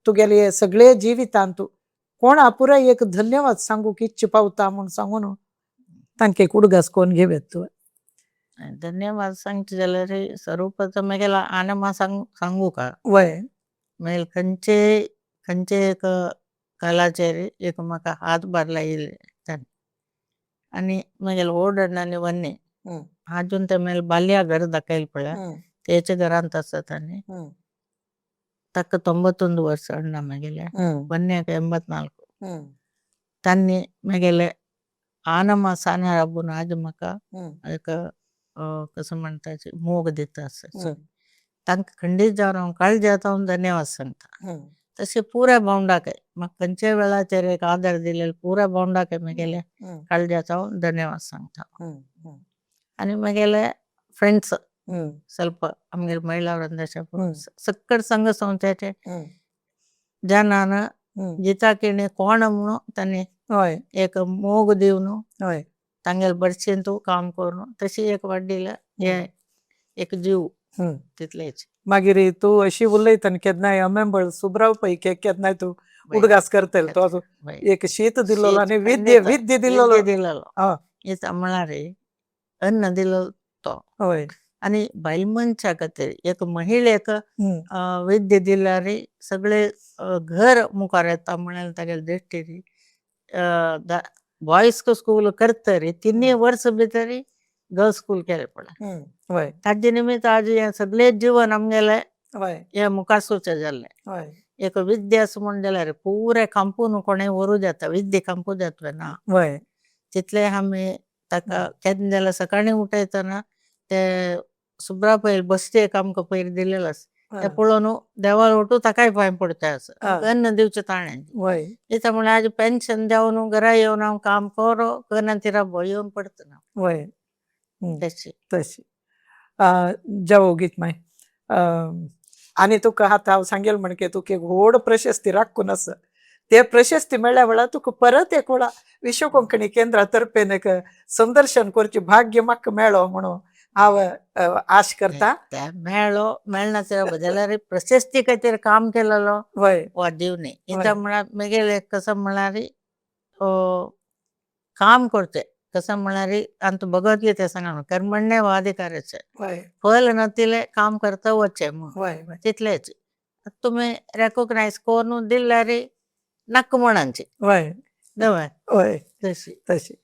तुगेले सगळे जिवितांत तू कोणा पुराय एक धन्यवाद सांगूक इच्छा पावता म्हणून सांगून तांकां एक उडगास कोण घेवेत तू धन्यवाद सांगचे जाल्यार सर्वप्रथम मागेला आनमा सांगू का वय मागीर खंयचे एक कलाचेर एक म्हाका हातभार लायिल्ले आनी मागेले व्हड अण्णांनी वन्ने अजून ते मागीर बाल्या घर दाखयल पळय तेच्या घरांत आसत आनी ताका 91 वर्स अण्णा मागेले वन्न्याक 84 तांणी मागेले आनमा सान्यार आबून आज म्हाका एक कसं म्हणटा मोग दिता असं तांकां खंडीत जावन हांव काळजांत हांव धन्यवाद सांगता तशें पुऱ्या भोंवडाक म्हाका खंयच्याय वेळाचेर एक आदार दिलेलो पुऱ्या भोंवडाक मागेले काळजांत हांव धन्यवाद सांगता आनी मागेले फ्रेंड्स ಸ್ವಲ್ಪ आमगे महिला वृंदाच्या सक्कड संघ संस्थेचे जनान जिता किणे कोण म्हणून तांणी एक मोग दिवन तांगेल बरशेन तू काम करून तशी एक वाडीला हे एक जीव तितलेच मागीर तू अशी उलयतना केन्नाय अमेंबळ सुब्राव पै केन्नाय तू उडगास करतल तो एक शीत दिल्लो आनी विद्य दिल्लो येता म्हळ्यार अन्न दिलो तो आनी बायल मनशा खातीर एक महिलेक विद्य दिल्यार सगळे घर मुखार येता म्हळ्यार तागेले दृश्टीर बॉयज स्कूल करतरी 3 वर्स भितर गर्ल्स स्कूल केले पडला ताजे निमित्त आज हे सगळे जीवन आमगेले हे मुखार सोचे जाल्ले एक विद्या असं म्हण जाल्यार पुरे कांपून कोणें व्हरू जाता विद्य कांपू जातले ना तितले आमी ताका केन्ना जाल्यार सकाळीं उठयतना ते सुब्रा पयर बसते एक आमकां पयर दिलेलो आसा ते पळोवन देवाळ वटू ताकाय पांय पडता असं अन्न दिवचे ताणें दिता म्हळ्यार आज पेन्शन देंवन घरा येवन हांव काम करो कन्ना तिरा भंय येवन पडता ना तशी जावो गीत माय आनी तुका आतां हांव सांगेल म्हणके तुका एक व्हड प्रशस्ती राखून आसा ते प्रशस्ती मेळ्ळ्या वेळार तुका परत एक वेळा विश्व कोंकणी केंद्रा तर्फेन एक संदर्शन करचे भाग्य म्हाका मेळ्ळो म्हणून हांव आश करता. त्या मेळनाच्या बदलारी प्रशस्ती काहीतरी काम केलेलो वय वा दिवनी वय. इंत म्हळ्यार म्हगेले कसं म्हळ्यार काम करचे कसं म्हळ्यार अंत भगवद्गीते सांगा कर्मण्य वाधिकारचे वय फल नतिले काम करता वच्चे म्हणून वय वय तितलेच तुम्ही रेकॉग्नायज करून दिल्यार नक्क म्हणांची वय नवय वय तशी तशी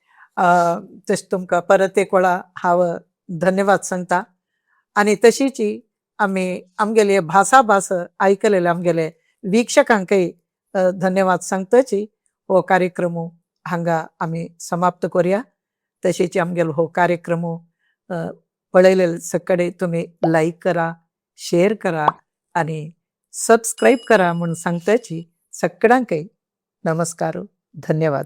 तशी तुमकां परत एक वेळा हांव धन्यवाद सांगता. आनी तशीच आमी आमगेले भासा भास आयकलेले आमगेले वीक्षकांकय धन्यवाद सांगताची हो कार्यक्रम हांगा आमी समाप्त करुया. तशीच आमगेलो हो कार्यक्रम पळयलेले सकडे तुमी लायक करा, शेअर करा आनी सबस्क्राईब करा म्हणून सांगताची सगळ्यांकय नमस्कार, धन्यवाद.